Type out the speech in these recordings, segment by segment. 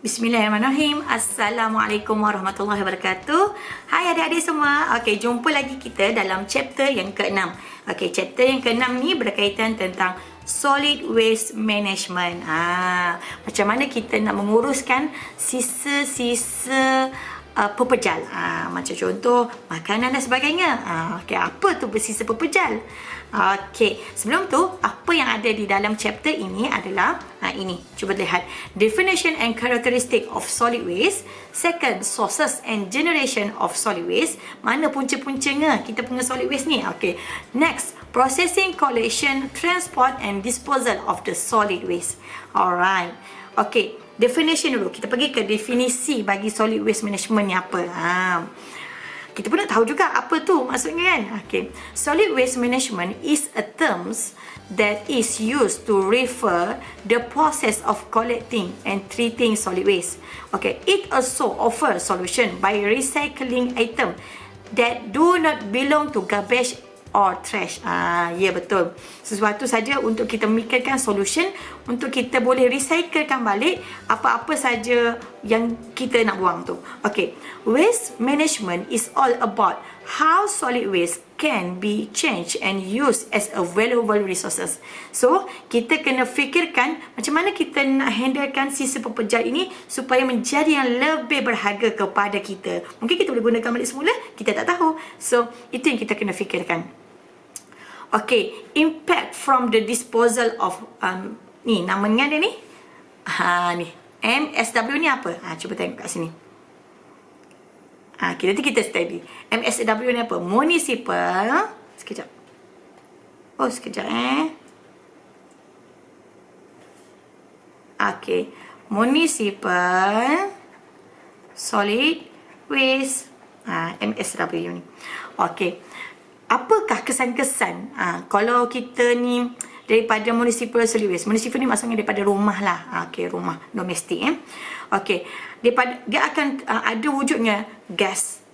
Bismillahirrahmanirrahim. Assalamualaikum warahmatullahi wabarakatuh. Hai adik-adik semua. Okey, jumpa lagi kita dalam chapter yang ke-6. Okey, chapter yang ke-6 ni berkaitan tentang solid waste management. Macam mana kita nak menguruskan sisa-sisa pepejal. Macam contoh makanan dan sebagainya. Okey, apa tu bersisa pepejal? Okey, sebelum tu apa yang ada di dalam chapter ini adalah ini. Cuba lihat. Definition and characteristic of solid waste. Second, sources and generation of solid waste. Mana punca-puncanya kita punya solid waste ni? Okey. Next, processing, collection, transport and disposal of the solid waste. Alright. Okey, definition dulu. Kita pergi ke definisi bagi solid waste management ni apa. Kita pun nak tahu juga apa tu maksudnya kan. Okay. Solid waste management is a terms that is used to refer the process of collecting and treating solid waste. Okay. It also offers solution by recycling item that do not belong to garbage or trash. Ya betul. Sesuatu saja untuk kita memikirkan solution untuk kita boleh recyclekan balik apa-apa saja yang kita nak buang tu. Okay. Waste management is all about how solid waste can be changed and used as a valuable resources. So, kita kena fikirkan macam mana kita nak handlekan sisa pepejal ini supaya menjadi yang lebih berharga kepada kita. Mungkin kita boleh gunakan balik semula, kita tak tahu. So, itu yang kita kena fikirkan. Okay, impact from the disposal of ni namanya dia ni. Ni MSW ni apa? Cuba tengok kat sini. Nanti kita study. MSW ni apa? Municipal. Sekejap. Oh, sekejap Okay. Municipal solid waste. MSW ni. Okay. Apakah kesan-kesan kalau kita ni daripada municipal solid waste? Municipal ni maksudnya daripada rumah lah. Okey, rumah domestik Okey, daripada dia akan ada wujudnya gas.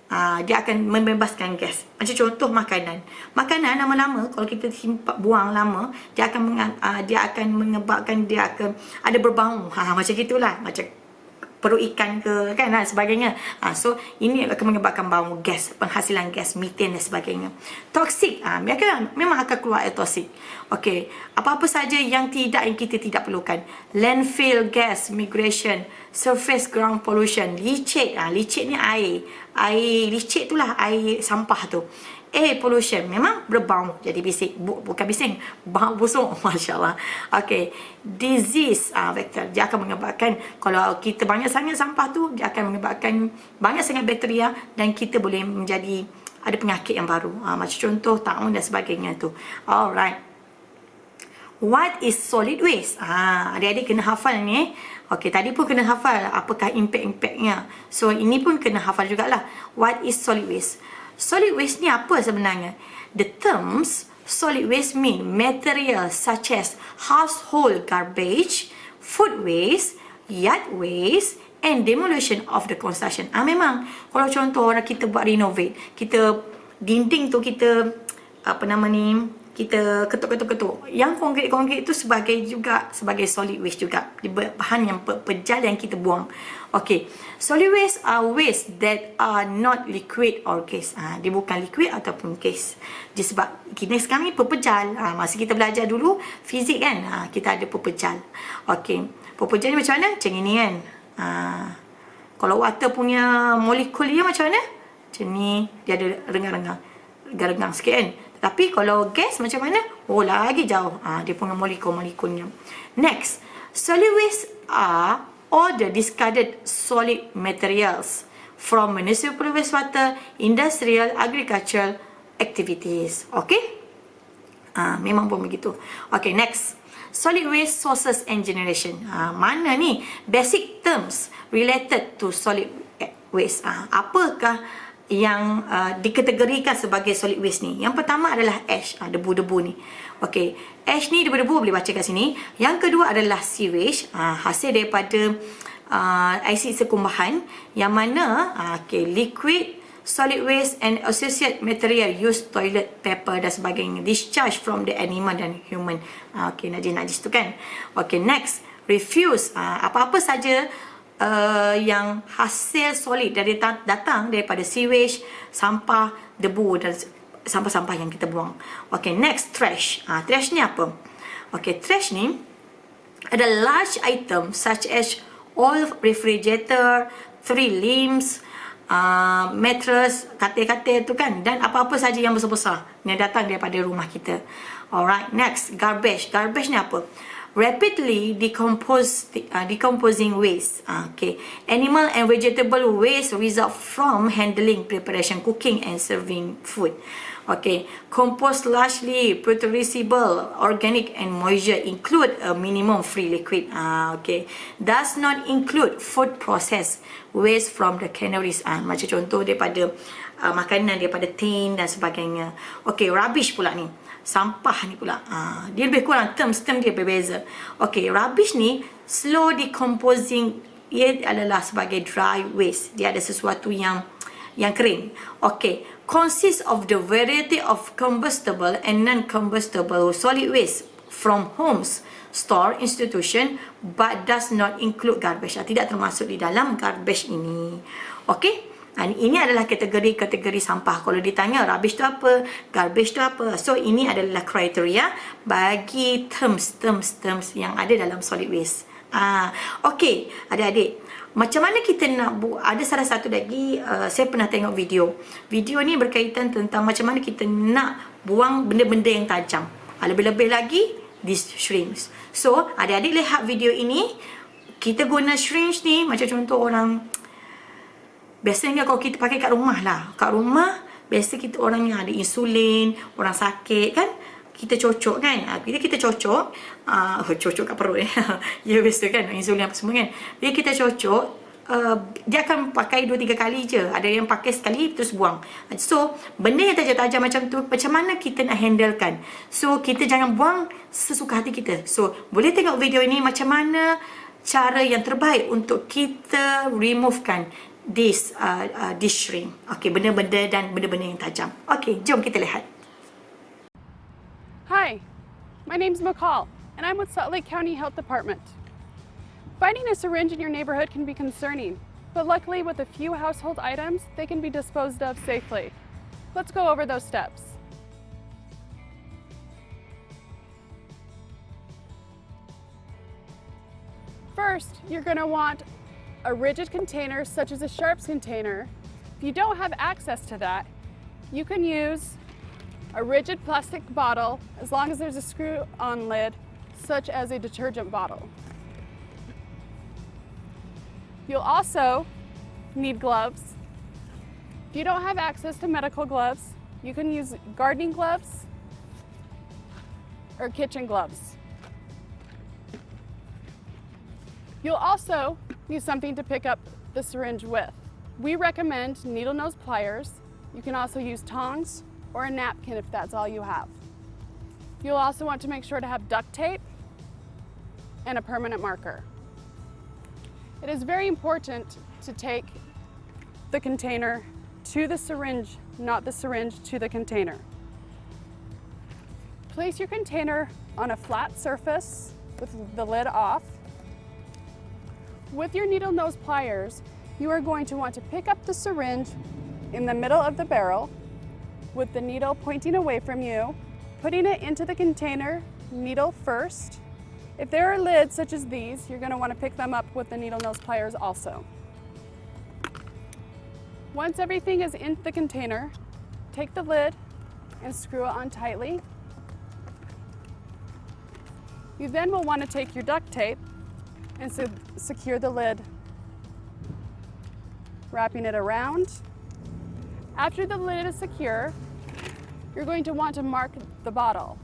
Dia akan membebaskan gas. Macam contoh makanan. Makanan lama-lama kalau kita simpan buang lama, dia akan menyebabkan dia akan ada berbau. Macam gitulah. Macam perut ikan ke kan sebagainya. So ini akan menyebabkan bau gas, penghasilan gas, methane dan sebagainya. Toksik, memang akan keluar air toksik. Okey, apa-apa saja yang kita tidak perlukan. Landfill gas migration, surface ground pollution, licit. Licit ni air licit itulah air sampah tu. Air pollution memang berbau jadi bising, bukan bising, bau busuk. Masya-Allah. Okey, disease vector, dia akan menyebabkan kalau kita banyak sangat sampah tu, dia akan menyebabkan banyak sangat bakteria dan kita boleh menjadi ada penyakit yang baru. Macam contoh taun dan sebagainya tu. Alright. What is solid waste? Adik-adik kena hafal ni. Okey, tadi pun kena hafal apakah impact-impactnya. So ini pun kena hafal jugalah. What is solid waste? Solid waste ni apa sebenarnya? The terms solid waste mean materials such as household garbage, food waste, yard waste and demolition of the construction. Memang kalau contoh orang kita buat renovate, kita dinding tu kita kita ketuk-ketuk. Yang konkret-konkret itu sebagai solid waste juga. Bahan yang pejal yang kita buang. Okay. Solid waste are waste that are not liquid or gas. Dia bukan liquid ataupun gas. Sebab kita sekarang ni pepejal. Masa kita belajar dulu fizik kan, kita ada pepejal. Okay. Pepejal ni macam mana? Macam ini kan. Kalau water punya molekul dia macam mana? Macam ni. Dia ada renggang-renggang sikit kan. Tapi kalau gas macam mana? Oh, lagi jauh. Dia punya molekul-molekulnya. Next, solid waste are all the discarded solid materials from municipal wastewater, industrial, agricultural activities. Okay? Memang pun begitu. Okay, next. Solid waste sources and generation. Mana ni? Basic terms related to solid waste. Apakah yang dikategorikan sebagai solid waste ni? Yang pertama adalah ash, debu-debu ni. Okey, ash ni debu-debu boleh baca kat sini. Yang kedua adalah sewage, hasil daripada air sekumbahan yang mana liquid solid waste and associated material used toilet paper dan sebagainya, discharge from the animal dan human. Okey, najis tu kan. Okey, next, refuse, apa-apa saja yang hasil solid datang daripada sewage, sampah, debu dan sampah-sampah yang kita buang. Okay, next, trash. Trash ni apa? Okay, trash ni ada large item such as old refrigerator, 3 limbs, mattress, katil-katil tu kan, dan apa-apa saja yang besar-besar yang datang daripada rumah kita. Alright, next, garbage. Garbage ni apa? Rapidly decomposing waste. Okay, animal and vegetable waste result from handling, preparation, cooking and serving food. Okay, compost largely putrescible, organic and moisture, include a minimum free liquid. Okay, does not include food process waste from the canneries. Macam contoh daripada makanan daripada tin dan sebagainya. Okay, rubbish pula ni. Sampah ni pula, dia lebih kurang term dia berbeza. Okay, rubbish ni slow decomposing, ia adalah sebagai dry waste. Dia ada sesuatu yang kering. Okay, consists of the variety of combustible and non-combustible solid waste from homes, store, institution, but does not include garbage. Tidak termasuk di dalam garbage ini. Okay, dan ini adalah kategori-kategori sampah. Kalau ditanya rubbish tu apa, garbage tu apa, so ini adalah kriteria bagi terms yang ada dalam solid waste. Okay, adik-adik, macam mana kita nak buat? Ada salah satu lagi, saya pernah tengok video ni berkaitan tentang macam mana kita nak buang benda-benda yang tajam. Lebih-lebih lagi these shrimps. So adik-adik lihat video ini, kita guna shrimps ni macam contoh orang, biasanya kalau kita pakai kat rumah lah. Kat rumah, biasa kita orang yang ada insulin, orang sakit kan, kita cocok kan. Bila kita cocok, cocok kat perut ya biasa kan, insulin apa semua kan. Bila kita cocok, dia akan pakai 2-3 kali je. Ada yang pakai sekali terus buang. So, benda yang tajam-tajam macam tu, macam mana kita nak handlekan? So, kita jangan buang sesuka hati kita. So, boleh tengok video ini macam mana cara yang terbaik untuk kita removekan this shrimp. Okay, benda-benda dan benda-benda yang tajam. Okay, jom kita lihat. Hi, my name's McCall, and I'm with Salt Lake County Health Department. Finding a syringe in your neighborhood can be concerning, but luckily with a few household items, they can be disposed of safely. Let's go over those steps. First, you're going to want a rigid container such as a Sharps container. If you don't have access to that, you can use a rigid plastic bottle as long as there's a screw-on lid, such as a detergent bottle. You'll also need gloves. If you don't have access to medical gloves, you can use gardening gloves or kitchen gloves. You'll also use something to pick up the syringe with. We recommend needle nose pliers. You can also use tongs or a napkin if that's all you have. You'll also want to make sure to have duct tape and a permanent marker. It is very important to take the container to the syringe, not the syringe to the container. Place your container on a flat surface with the lid off. With your needle nose pliers, you are going to want to pick up the syringe in the middle of the barrel with the needle pointing away from you, putting it into the container, needle first. If there are lids such as these, you're going to want to pick them up with the needle nose pliers also. Once everything is in the container, take the lid and screw it on tightly. You then will want to take your duct tape and secure the lid, wrapping it around. After the lid is secure, you're going to want to mark the bottle.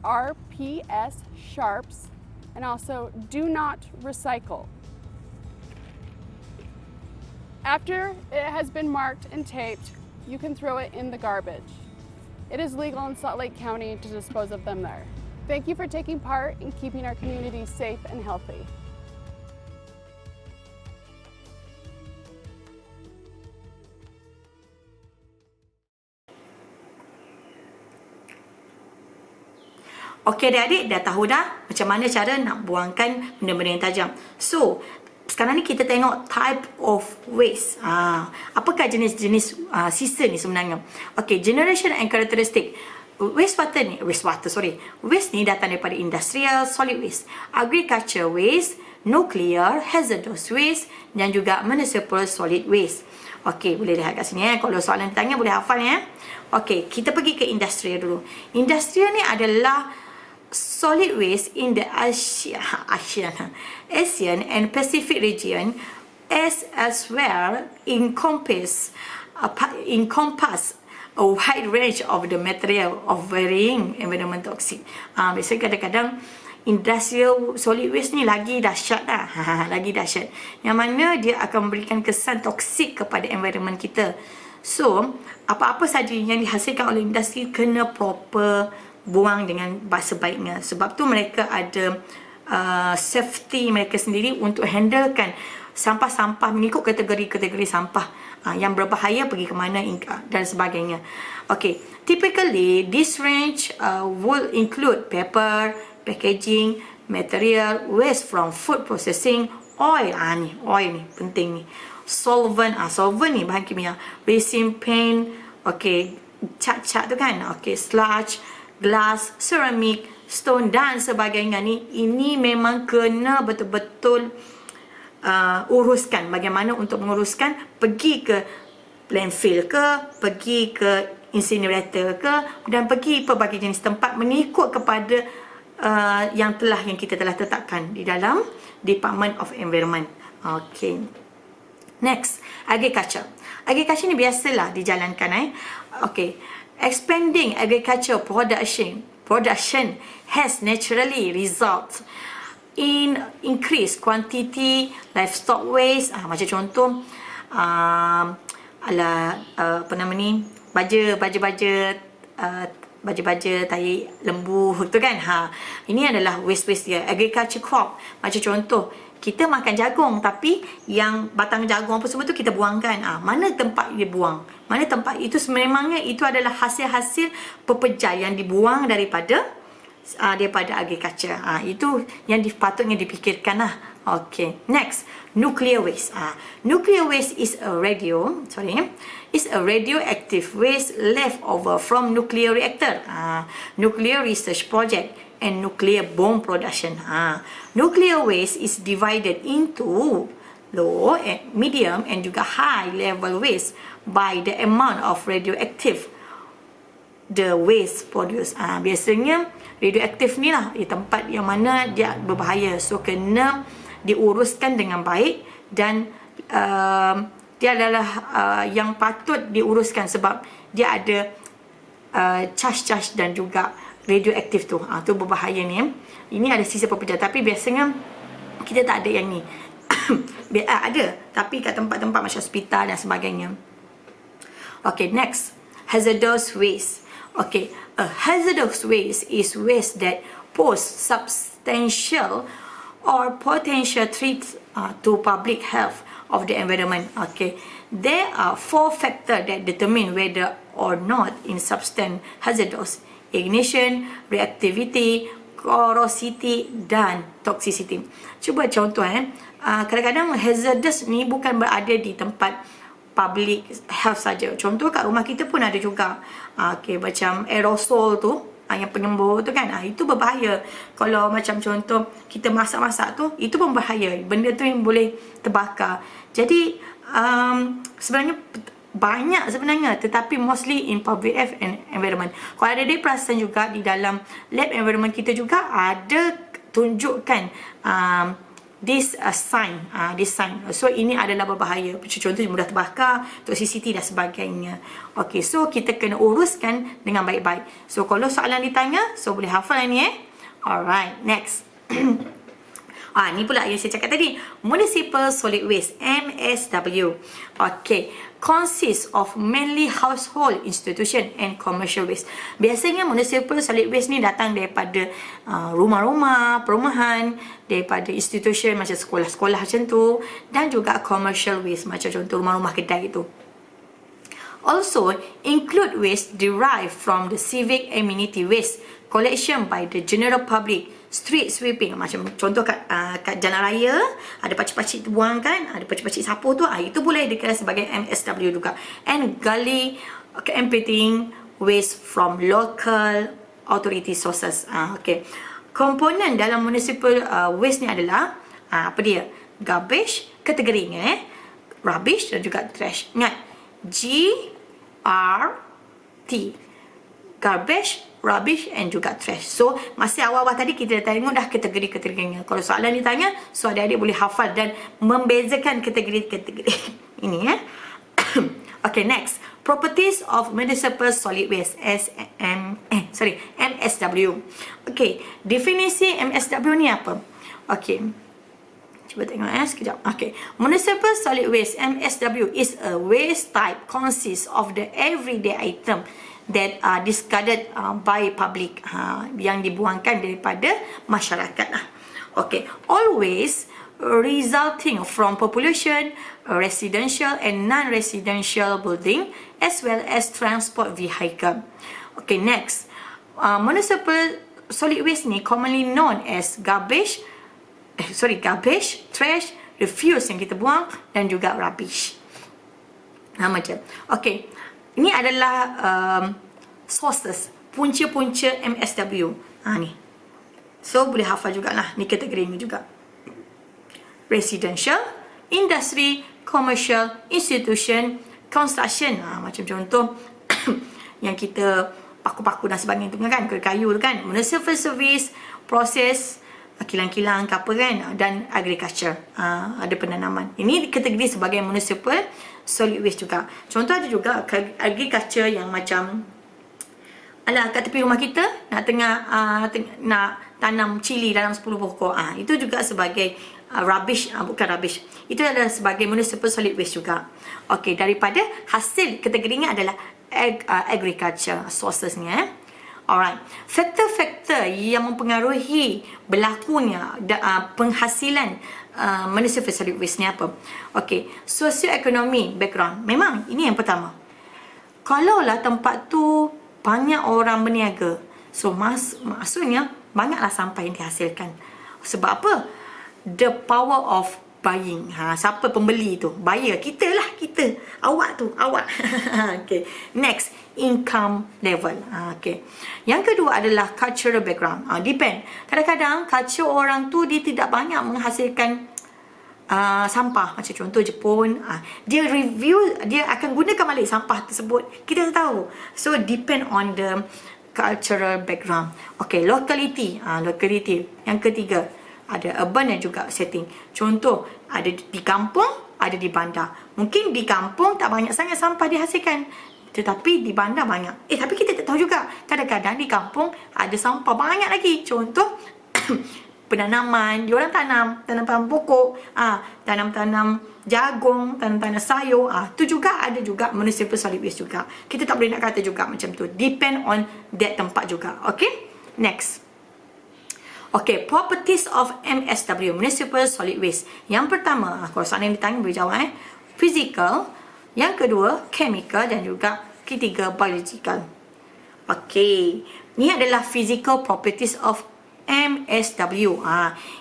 SHARPS, Sharps, and also do not recycle. After it has been marked and taped, you can throw it in the garbage. It is legal in Salt Lake County to dispose of them there. Thank you for taking part in keeping our community safe and healthy. Okey adik-adik dah tahu dah macam mana cara nak buangkan benda-benda yang tajam. So, sekarang ni kita tengok type of waste. Apakah jenis-jenis sisa ni sebenarnya? Okey, generation and characteristic. Waste ni datang daripada industrial solid waste, agriculture waste, nuclear, hazardous waste dan juga municipal solid waste. Okey, boleh lihat kat sini kalau soalan ditanya boleh hafal ya. Okey, kita pergi ke industrial dulu. Industrial ni adalah solid waste in the Asian and Pacific region as well encompass a wide range of the material of varying environment toxic. Biasanya kadang-kadang industrial solid waste ni lagi dahsyat dah. Lagi dahsyat. Yang mana dia akan memberikan kesan toksik kepada environment kita. So, apa-apa saja yang dihasilkan oleh industri kena proper buang dengan sebaiknya. Sebab tu mereka ada safety mereka sendiri untuk handlekan sampah-sampah mengikut kategori-kategori sampah yang berbahaya pergi ke mana dan sebagainya. Okay, typically this range will include paper, packaging, material, waste from food processing, oil. Oil ni penting ni. Solvent ni bahan kimia. Resin, paint, okay, cat tu kan. Okay, sludge, glass, ceramic, stone dan sebagainya ni, ini memang kena betul-betul uruskan. Bagaimana untuk menguruskan? Pergi ke landfill ke, pergi ke incinerator ke, dan pergi pelbagai jenis tempat mengikut kepada yang kita telah tetapkan di dalam Department of Environment. Okay. Next, agriculture. Agriculture ni biasalah dijalankan Okay. Expanding agriculture production has naturally result in increased quantity livestock waste. Macam contoh baja tai lembu tu kan. Ini adalah waste dia. Agriculture crop. Macam contoh kita makan jagung tapi yang batang jagung apa semua tu kita buangkan. Mana tempat dia buang? Mana tempat itu sememangnya itu adalah hasil-hasil pepejal yang dibuang daripada agriculture. Itu yang patutnya dipikirkan lah. Okay. Next, nuclear waste. Nuclear waste is a radioactive waste left over from nuclear reactor, nuclear research project and nuclear bomb production. Nuclear waste is divided into low, medium and juga high level waste by the amount of radioactive the waste produced. Biasanya radioaktif ni lah tempat yang mana dia berbahaya, so kena diuruskan dengan baik dan dia adalah yang patut diuruskan sebab dia ada charge dan juga radioaktif tu. Tu berbahaya ni. Ini ada sisa pepejal tapi biasanya kita tak ada yang ni. Ada tapi kat tempat-tempat macam hospital dan sebagainya. Okay, next, hazardous waste. Okay, a hazardous waste is waste that pose substantial or potential threats to public health of the environment. Okay, there are 4 factors that determine whether or not in substance hazardous: ignition, reactivity, corrosivity dan toxicity. Cuba contoh kadang-kadang hazardous ni bukan berada di tempat public health saja. Contoh kat rumah kita pun ada juga. Okay, macam aerosol tu, yang penyembur tu kan, itu berbahaya. Kalau macam contoh kita masak-masak tu, itu pun bahaya. Benda tu yang boleh terbakar. Jadi sebenarnya banyak sebenarnya, tetapi mostly in public health and environment. Kalau ada dia perasan juga di dalam lab environment kita juga ada tunjukkan this sign. So ini adalah berbahaya. Contoh mudah terbakar, toxicity dan sebagainya. Okay, so kita kena uruskan dengan baik-baik. So kalau soalan ditanya, so boleh hafal ni Alright, next. Ni pula yang saya cakap tadi, municipal solid waste, MSW. Okay, consists of mainly household institution and commercial waste. Biasanya municipal solid waste ni datang daripada rumah-rumah, perumahan, daripada institution macam sekolah-sekolah macam tu, dan juga commercial waste macam contoh rumah-rumah kedai itu. Also include waste derived from the civic amenity waste collection by the general public, street sweeping, macam contoh kat jalan raya ada pacik-pacik buang kan, ada pacik-pacik sapu tu, itu boleh dikira sebagai MSW juga. And gully emptying waste from local authority sources. Okay. Komponen dalam municipal waste ni adalah apa dia? Garbage, kategorinya rubbish dan juga trash. Ingat, GRT, garbage, rubbish and juga trash. So masa awal-awal tadi kita dah tengok dah kategori-kategorinya. Kalau soalan ditanya, so adik-adik boleh hafal dan membezakan kategori-kategori ini ya. Okay, next. Properties of municipal solid waste, MSW. Okay, definisi MSW ni apa? Okay, cuba tengok sekejap. Okay, municipal solid waste, MSW, is a waste type consists of the everyday item that are discarded by public, yang dibuangkan daripada masyarakat lah. Okay, always resulting from population, residential and non-residential building, as well as transport vehicle. Okay, next. Municipal solid waste ni commonly known as garbage, trash, refuse yang kita buang dan juga rubbish. Macam. Okay, ini adalah sources, punca-punca MSW. Ni. So boleh hafal jugalah, ni kategori ni juga. Residential, industry, commercial, institution, construction. Macam contoh yang kita paku-paku dan sebagainya tu kan, kayu tu kan, municipal service, proses, kilang-kilang ke apa kan, dan agriculture, ada penanaman. Ini kategori sebagai municipal solid waste juga. Contoh ada juga agriculture yang macam kat tepi rumah kita nak tanam cili dalam 10 pokok. Itu juga sebagai rubbish, bukan rubbish. Itu adalah sebagai municipal solid waste juga. Okey, daripada hasil kategorinya adalah agriculture sourcesnya. Alright. Faktor-faktor yang mempengaruhi berlakunya penghasilan municipal solid waste ni apa? Okey, socio-ekonomi background. Memang ini yang pertama. Kalaulah tempat tu banyak orang berniaga, so maksudnya banyaklah sampah yang dihasilkan. Sebab apa? The power of buying. Siapa pembeli tu? Buyer. Kita lah, kita. Awak tu, awak. Okay. Next, income level. Okay. Yang kedua adalah cultural background. Depend. Kadang-kadang culture orang tu dia tidak banyak menghasilkan sampah. Macam contoh Jepun, dia akan gunakan balik sampah tersebut. Kita tahu. So depend on the cultural background. Okay, locality. Locality. Yang ketiga, ada urban dan juga setting. Contoh, ada di kampung, ada di bandar. Mungkin di kampung tak banyak sangat sampah dihasilkan, tetapi di bandar banyak. Tapi kita tak tahu juga. Kadang-kadang di kampung ada sampah banyak lagi. Contoh, penanaman, diorang tanam pokok, tanam jagung, tanam sayur, tu juga ada juga municipal solid waste juga. Kita tak boleh nak kata juga macam tu. Depend on that tempat juga. Okay, next. Okay, properties of MSW, municipal solid waste. Yang pertama, kalau soalan yang ditanya boleh jawab. Physical. Yang kedua, chemical. Dan juga ketiga, biological. Okay, ni adalah physical properties of MSW.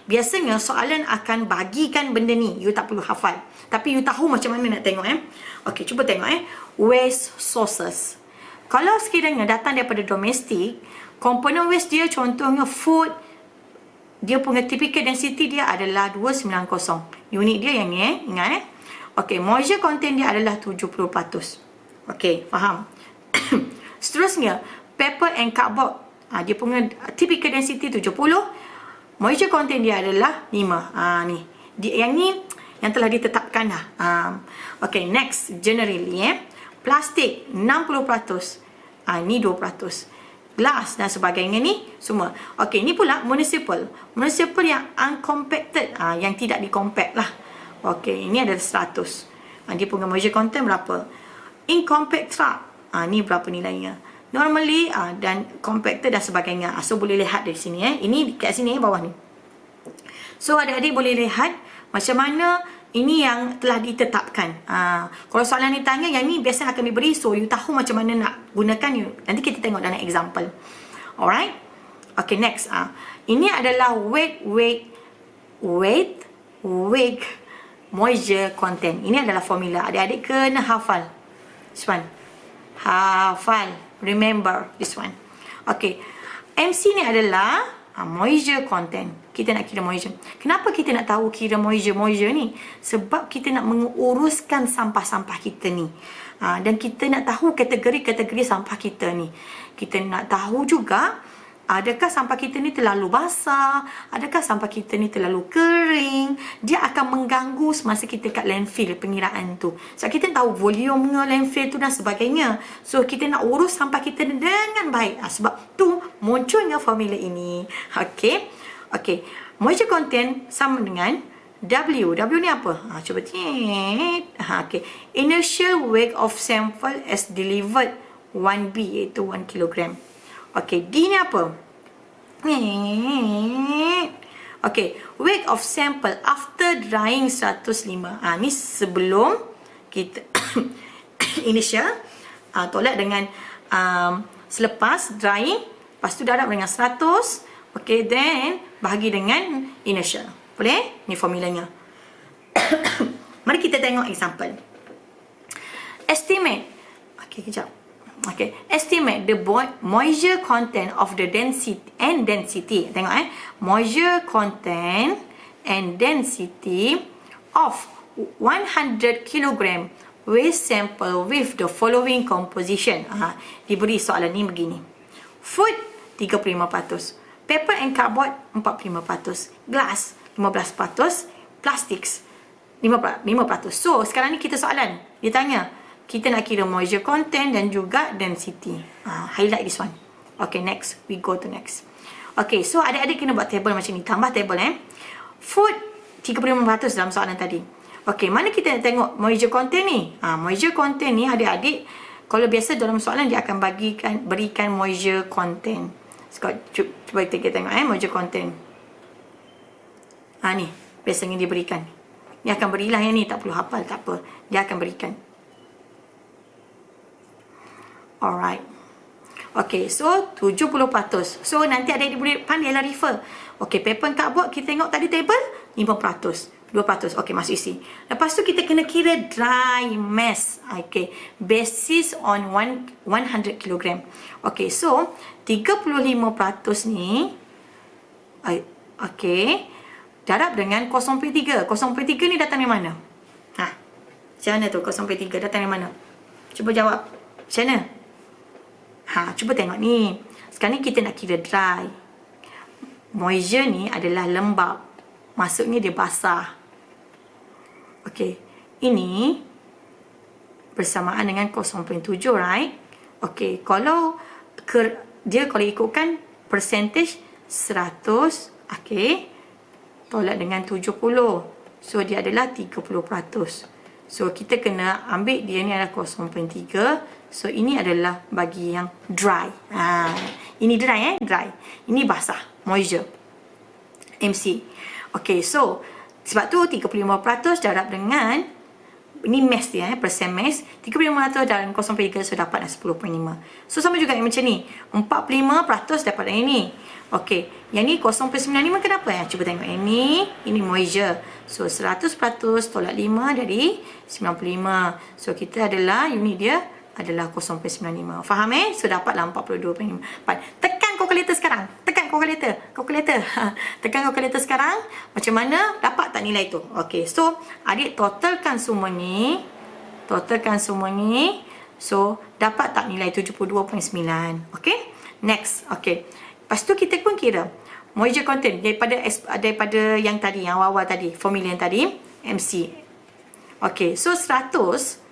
Biasanya soalan akan bagikan benda ni. You tak perlu hafal, tapi you tahu macam mana nak tengok. Okay, cuba tengok. Waste sources. Kalau sekiranya datang daripada domestik, komponen waste dia contohnya food, dia punya typical density dia adalah 290. Unit dia yang ni, ingat Okay, moisture content dia adalah 70%. Okay, faham? Seterusnya, paper and cardboard, dia punya typical density 70. Moisture content dia adalah 5. Ni. Yang ni yang telah ditetapkan dah. Okay, next, generally plastik 60%. Ni 2%. Glass dan sebagainya ni semua. Okey, ni pula municipal. Municipal yang uncompacted, yang tidak dikompact lah. Okey, ini adalah 100. Dia punya moisture content berapa? Incompact truck, ni berapa nilainya? Normally dan compacted dan sebagainya. So boleh lihat dari sini Ini kat sini bawah ni. So adik-adik boleh lihat macam mana ini yang telah ditetapkan. Kalau soalan ni tanya, yang ni biasa akan diberi, so you tahu macam mana nak gunakan. Nanti kita tengok dalam example. Alright. Okay, next. Ini adalah weight, moisture content. Ini adalah formula. Adik-adik kena hafal. This one. Hafal. Remember this one. Okay. MC ni adalah moisture content. Kita nak kira moisture. Kenapa kita nak tahu kira moisture ni? Sebab kita nak menguruskan sampah-sampah kita ni. Dan kita nak tahu kategori-kategori sampah kita ni. Kita nak tahu juga, adakah sampah kita ni terlalu basah? Adakah sampah kita ni terlalu kering? Dia akan mengganggu semasa kita kat landfill pengiraan tu. Sebab kita tahu volumenya landfill tu dan sebagainya. So kita nak urus sampah kita dengan baik. Sebab tu munculnya formula ini. Okay. Okay. Moisture content sama dengan W. W ni apa? Cuba cek. Okay. Initial weight of sample as delivered 1B, iaitu 1 kilogram. Okay, D ni apa? Okay, weight of sample after drying 105. Ni sebelum kita initial tolak dengan selepas drying, lepas tu darab dengan 100. Okay, then bahagi dengan initial. Boleh? Ni formulanya. Mari kita tengok example. Estimate. Okay, kejap. Okay, estimate the moisture content of the density and density. Tengok moisture content and density of 100 kg waste sample with the following composition. Diberi soalan ni begini. Food 35%, paper and cardboard 45%, glass 15%, plastics 5%. So sekarang ni kita soalan, dia tanya kita nak kira moisture content dan juga density. Highlight this one. Okay, next. We go to next. Okay, so adik-adik kena buat table macam ni. Tambah table Food 35% dalam soalan tadi. Okay, mana kita nak tengok moisture content ni? Moisture content ni adik-adik, kalau biasa dalam soalan dia akan berikan moisture content. Cuba kita tengok moisture content. Ni, biasanya dia berikan. Dia akan berilah yang ni, tak perlu hafal, tak apa. Dia akan berikan. Alright. Okay, so 70%. So nanti ada yang boleh pandailah refer. Okay, paper and cardboard kita tengok tadi table 5%, 2%. Okay, masuk isi. Lepas tu kita kena kira dry mass. Okay, basis on 100 kg. Okay, so 35% ni okay, darab dengan 0.3. 0.3 ni datang dari mana? Macam mana tu 0.3 datang dari mana? Cuba jawab. Macam mana? Cuba tengok ni. Sekarang ni kita nak kira dry. Moisture ni adalah lembab. Maksudnya dia basah. Okey. Ini bersamaan dengan 0.7, right? Okey. Kalau dia kalau ikutkan percentage 100, okey, tolak dengan 70. So dia adalah 30%. So kita kena ambil dia ni adalah 0.3. So ini adalah bagi yang dry. Ini dry dry. Ini basah, moisture. MC. Okay, so sebab tu 35% darab dengan ini mass dia persen mass. 35% darab dengan 0.3, so dapat 10.5. So sama juga yang macam ni. 45% dapat yang ini. Okay, yang ni 0.95 kenapa Cuba tengok ini moisture. So 100% tolak 5 dari 95. So kita adalah unit dia adalah 0.95. Faham So dapatlah 42.5. Tekan kalkulator sekarang. Tekan kalkulator sekarang. Macam mana dapat tak nilai tu? Okey, so adik totalkan semua ni. So dapat tak nilai 72.9. Okey, next. Okey, lepas tu kita pun kira moisture content daripada yang tadi, yang awal tadi, formula yang tadi, MC. Okey, so 100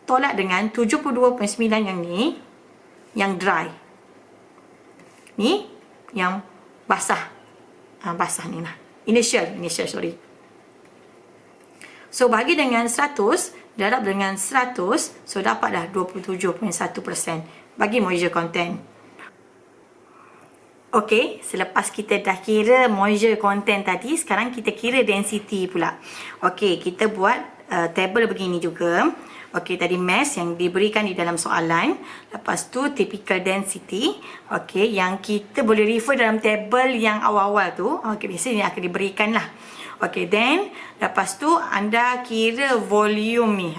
tolak dengan 72.9 yang ni, yang dry. Ni yang basah. Basah ni lah. Initial, sorry. So bagi dengan 100, darab dengan 100, so dapat dah 27.1% bagi moisture content. Okey, selepas kita dah kira moisture content tadi, sekarang kita kira density pula. Okey, kita buat table begini juga. Okey, tadi mass yang diberikan di dalam soalan. Lepas tu typical density. Okey, yang kita boleh refer dalam table yang awal-awal tu. Okey, biasanya akan diberikan lah. Okey, then lepas tu anda kira volume ni.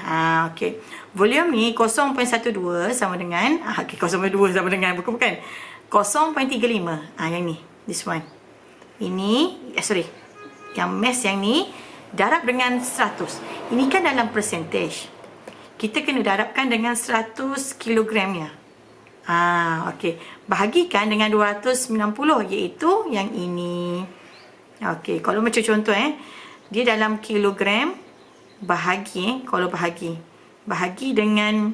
Okey. Volume ni 0.12 sama dengan okey 0.2 sama dengan bukan 0.35. Yang ni, this one. Ini sorry. Yang mass yang ni darab dengan 100. Ini kan dalam percentage. Kita kena darabkan dengan 100 kilogramnya. Okey. Bahagikan dengan 290 iaitu yang ini. Okey, kalau macam contoh dia dalam kilogram kalau bahagi dengan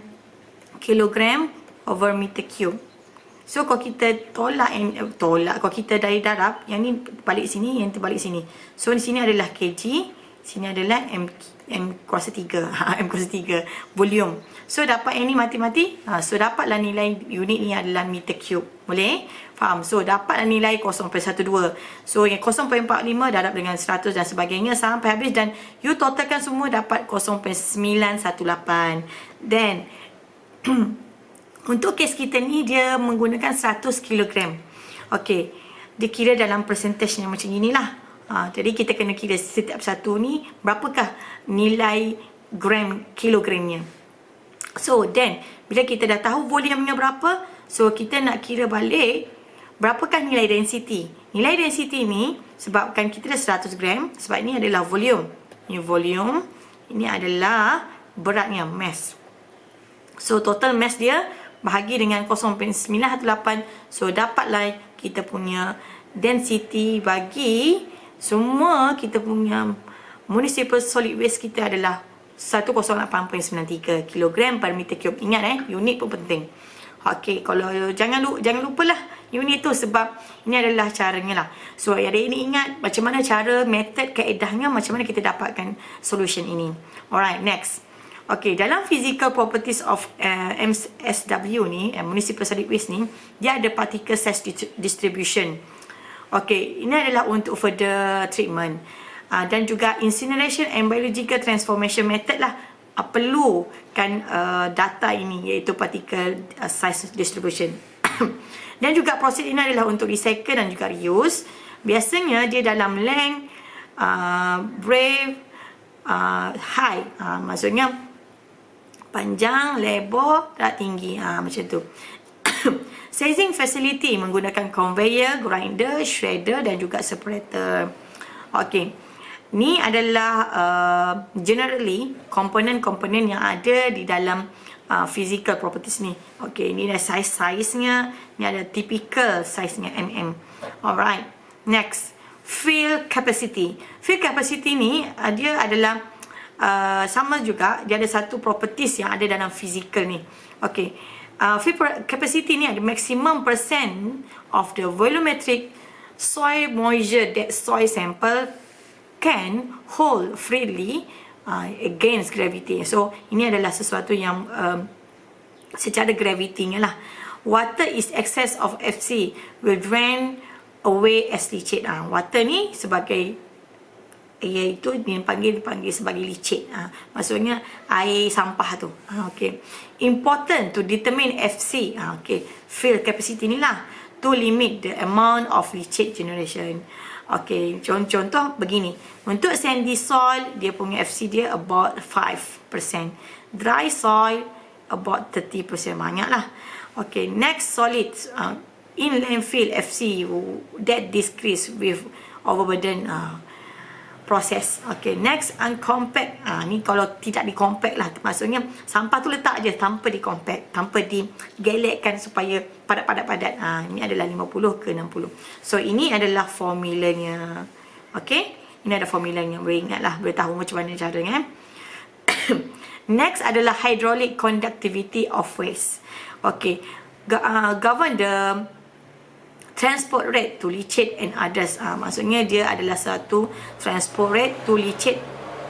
kilogram over meter cube. So kalau kita kalau kita dari darab, yang ni balik sini, yang tu balik sini. So di sini adalah kg, sini adalah M kuasa 3. M kuasa 3 volume. So dapat yang ni mati-mati. So dapatlah nilai unit ni adalah meter cube. Boleh? Faham? So dapatlah nilai 0.12. So yang 0.45 darab dengan 100 dan sebagainya sampai habis, dan you totalkan semua dapat 0.918. Then untuk kes kita ni dia menggunakan 100 kg. Okey. Dia kira dalam percentage yang macam inilah. Jadi kita kena kira setiap satu ni berapakah nilai kilogramnya. So then bila kita dah tahu volumenya berapa, so kita nak kira balik berapakah nilai density. Nilai density ni sebabkan kita dah 100 gram, sebab ini adalah volume. Ini volume, ini adalah beratnya, mass. So total mass dia bahagi dengan 0.918. So dapatlah kita punya density bagi semua kita punya municipal solid waste kita adalah 108.93 kg per meter cube. Ingat unit pun penting. Okey, kalau jangan lupalah unit tu, sebab ini adalah caranya lah. So hari ini ingat macam mana cara, method, kaedahnya, macam mana kita dapatkan solution ini. Alright, next. Okey, dalam physical properties of MSW ni, municipal solid waste ni, dia ada particle size distribution. Okey, ini adalah untuk further treatment. Dan juga incineration and biological transformation method lah perlukan data ini, iaitu particle size distribution. Dan juga proses ini adalah untuk recycle dan juga reuse. Biasanya dia dalam length, breadth, height. Maksudnya panjang, lebar, tinggi. Macam tu. Sizing facility menggunakan conveyor, grinder, shredder dan juga separator. Okey. Ni adalah generally komponen-komponen yang ada di dalam physical properties ni. Okey, ni ada size-nya, ni ada typical size-nya mm. Alright. Next, field capacity. Field capacity ni dia adalah sama juga, dia ada satu properties yang ada dalam physical ni. Okey. Field capacity ni ada maximum percent of the volumetric soil moisture that soil sample can hold freely against gravity. So ini adalah sesuatu yang secara gravity-nya lah. Water is excess of FC will drain away as leachate. Water ni sebagai air itu dipanggil sebagai leachate. Maksudnya air sampah tu. Okay. Important to determine FC. Okay. Field capacity ni lah to limit the amount of leachate generation. Okey, contoh begini. Untuk sandy soil, dia punya FC dia about 5%. Dry soil, about 30%. Banyaklah. Okey, next solids. In landfill FC, that decrease with overburden process. Okey, next uncompact. Ni kalau tidak dikompact lah. Maksudnya sampah tu letak je tanpa dikompact, tanpa digelekkan supaya padat-padat. Ini adalah 50 ke 60. So ini adalah formulanya. Okey, ini ada formulanya. Boleh ingat lah, boleh tahu macam mana caranya. Next adalah hydraulic conductivity of waste. Okey, govern the transport rate to leachate and others. Maksudnya dia adalah satu transport rate to leachate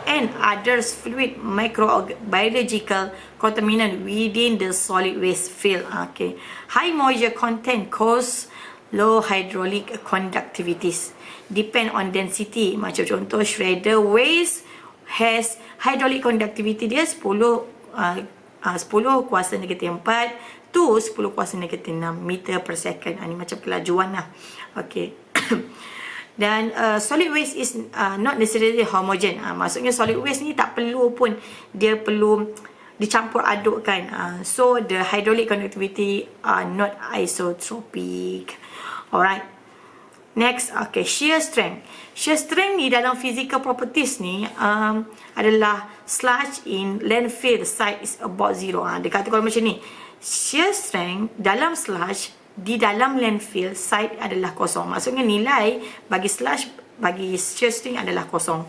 and others fluid microbiological contaminant within the solid waste field. Okay. High moisture content cause low hydraulic conductivities. Depend on density. Macam contoh shredder waste has hydraulic conductivity dia 10 kuasa negatif 4 to 10 kuasa negatif 6 meter per second. Ini macam kelajuan lah. Okay. Dan solid waste is not necessarily homogen. Maksudnya solid waste ni tak perlu pun dia perlu dicampur adukkan. So the hydraulic conductivity are not isotropic. Alright. Next, okay, shear strength. Shear strength ni dalam physical properties ni adalah sludge in landfill site is about zero. Dia kata kalau macam ni, shear strength dalam sludge di dalam landfill site adalah kosong. Maksudnya nilai bagi sludge, bagi shear strength adalah kosong.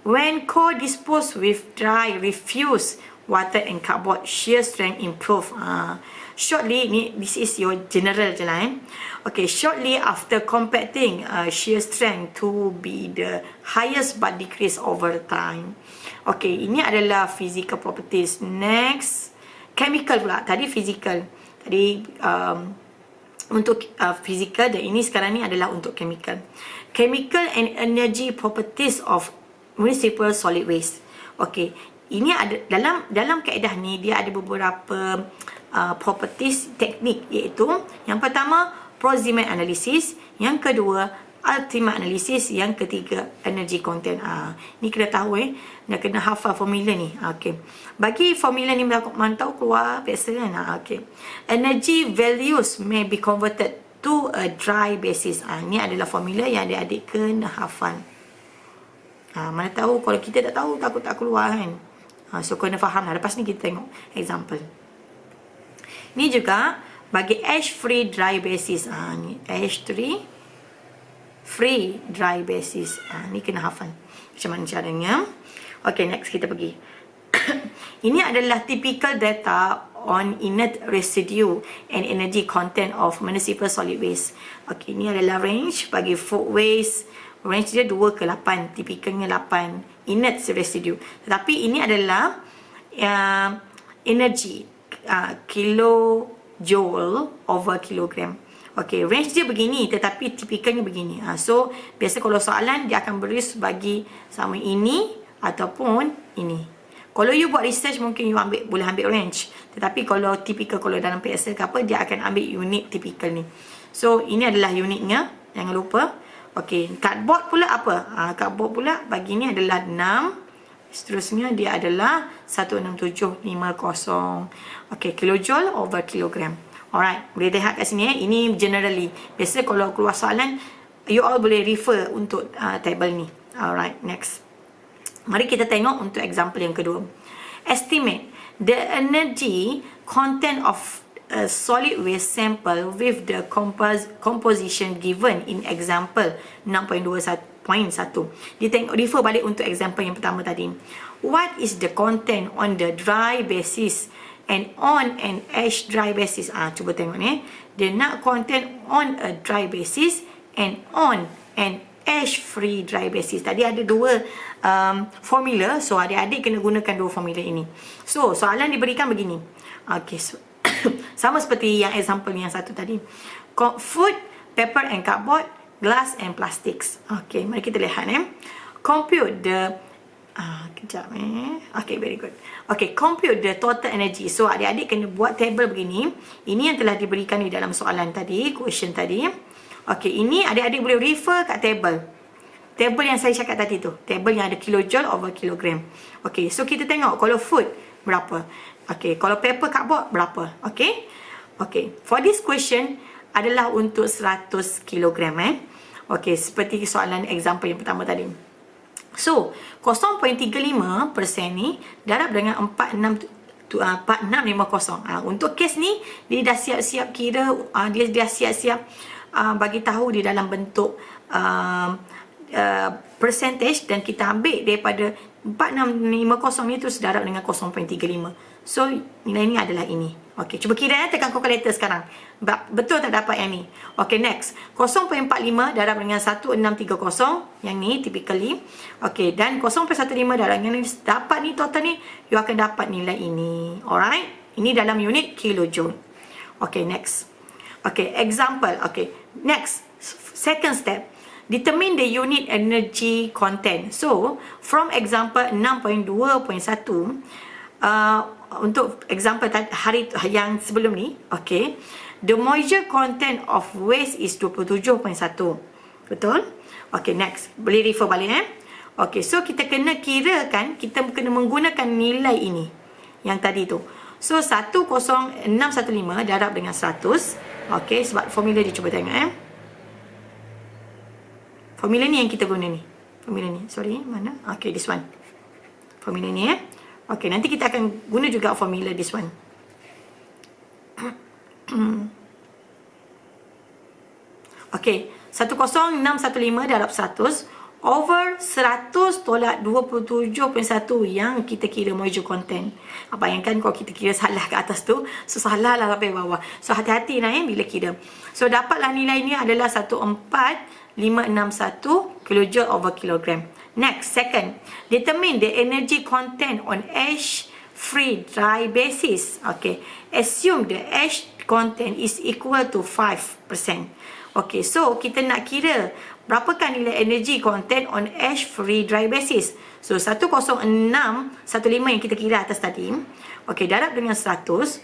When co-disposed with dry refuse water and cardboard, shear strength improve. Shortly, this is your general je lah. Okay, shortly after compacting, shear strength to be the highest but decrease over time. Okay, ini adalah physical properties. Next, chemical pula. Tadi physical. Tadi untuk physical dan ini sekarang ni adalah untuk chemical. Chemical and energy properties of municipal solid waste. Okay, ini ada dalam kaedah ni dia ada beberapa properties teknik, iaitu yang pertama Proximate analysis, yang kedua ultimate analysis, yang ketiga energy content. Ni kena tahu nak kena hafal formula ni. Okey. Bagi formula ni mantau keluar biasa kan. Okey. Energy values may be converted to a dry basis. Ni adalah formula yang adik-adik kena hafal. Mana tahu kalau kita tak tahu takut tak keluar kan. So kena faham lah. Lepas ni kita tengok example. Ni juga bagi ash-free dry basis. Ni ash-free dry basis. Ni kena hafal. Macam mana caranya. Okay, next kita pergi. Ini adalah typical data on inert residue and energy content of municipal solid waste. Okay, ini adalah range bagi food waste. Range dia 2 ke 8. Typicalnya 8. Inert residue. Tetapi ini adalah energy. Kilojoule over kilogram. Okay, range dia begini tetapi tipikalnya begini. So, biasa kalau soalan dia akan beri bagi sama ini ataupun ini. Kalau you buat research mungkin you boleh ambil range. Tetapi kalau typical, kalau dalam PSL ke apa, dia akan ambil unit typical ni. So, ini adalah unitnya. Jangan lupa. Okay, cardboard pula apa? Cardboard pula bagi ni adalah 6. Seterusnya dia adalah 16750. Okay, kilojoule over kilogram. Alright, boleh lihat kat sini Ini generally. Biasa kalau keluar soalan, you all boleh refer untuk table ni. Alright, next. Mari kita tengok untuk example yang kedua. Estimate the energy content of a solid waste sample with the composition given in example 6.21.1. Dia tengok refer balik untuk example yang pertama tadi. What is the content on the dry basis and on an ash dry basis? Cuba tengok ni. Dia nak content on a dry basis and on an ash free dry basis. Tadi ada dua formula, so adik-adik kena gunakan dua formula ini. So soalan diberikan begini. Okay, so sama seperti yang example yang satu tadi. Food, paper and cardboard, glass and plastics. Okay, mari kita lihat compute the kejap okay, very good. Okay, compute the total energy. So adik-adik kena buat table begini. Ini yang telah diberikan di dalam soalan tadi, question tadi. Okay, ini adik-adik boleh refer kat table. Table yang saya cakap tadi tu. Table yang ada kilojoule over kilogram. Okay, so kita tengok kalau food berapa. Okay, kalau paper cardboard berapa. Okay. Okay, for this question adalah untuk 100 kilogram. Okay, seperti soalan example yang pertama tadi. So, 0.35% ni darab dengan 4650. Untuk kes ni, dia dah siap-siap kira, dia dah siap-siap bagi tahu di dalam bentuk percentage, dan kita ambil daripada 4650 ni terus darab dengan 0.35. So, nilai ni adalah ini. Okey, cuba kira tekan kalkulator sekarang. Betul tak dapat yang ni? Okey, next. 0.45 darab dengan 1630. Yang ni, typically. Okey, dan 0.15 darab dengan ni. Dapat ni, total ni, you akan dapat nilai ini. Alright? Ini dalam unit kilojoule. Okey, next. Okay, example. Okay, next, second step. Determine the unit energy content. So, from example 6.2.1, untuk example hari yang sebelum ni, okay, the moisture content of waste is 27.1. Betul? Okay, next. Boleh refer balik Okay, so kita kena kira kan, kita kena menggunakan nilai ini. Yang tadi tu. So, 10615 darab dengan 100. Okay, sebab formula dia cuba tengok formula ni yang kita guna ni. Formula ni. Sorry, mana? Okay, this one. Formula ni Okay, nanti kita akan guna juga formula this one. Okay, 10615 darab 100 over 100 tolak 27.1 yang kita kira moisture content. Bayangkan kalau kita kira salah ke atas tu, so salah lah sampai bawah. So hati-hati lah bila kira. So dapatlah nilai ni adalah 14561 kJ over kilogram. Next, second, determine the energy content on ash-free dry basis. Okay, assume the ash content is equal to 5%. Okay, so kita nak kira berapakah nilai energy content on ash-free dry basis. So, 10615 yang kita kira atas tadi. Okay, darab dengan 100.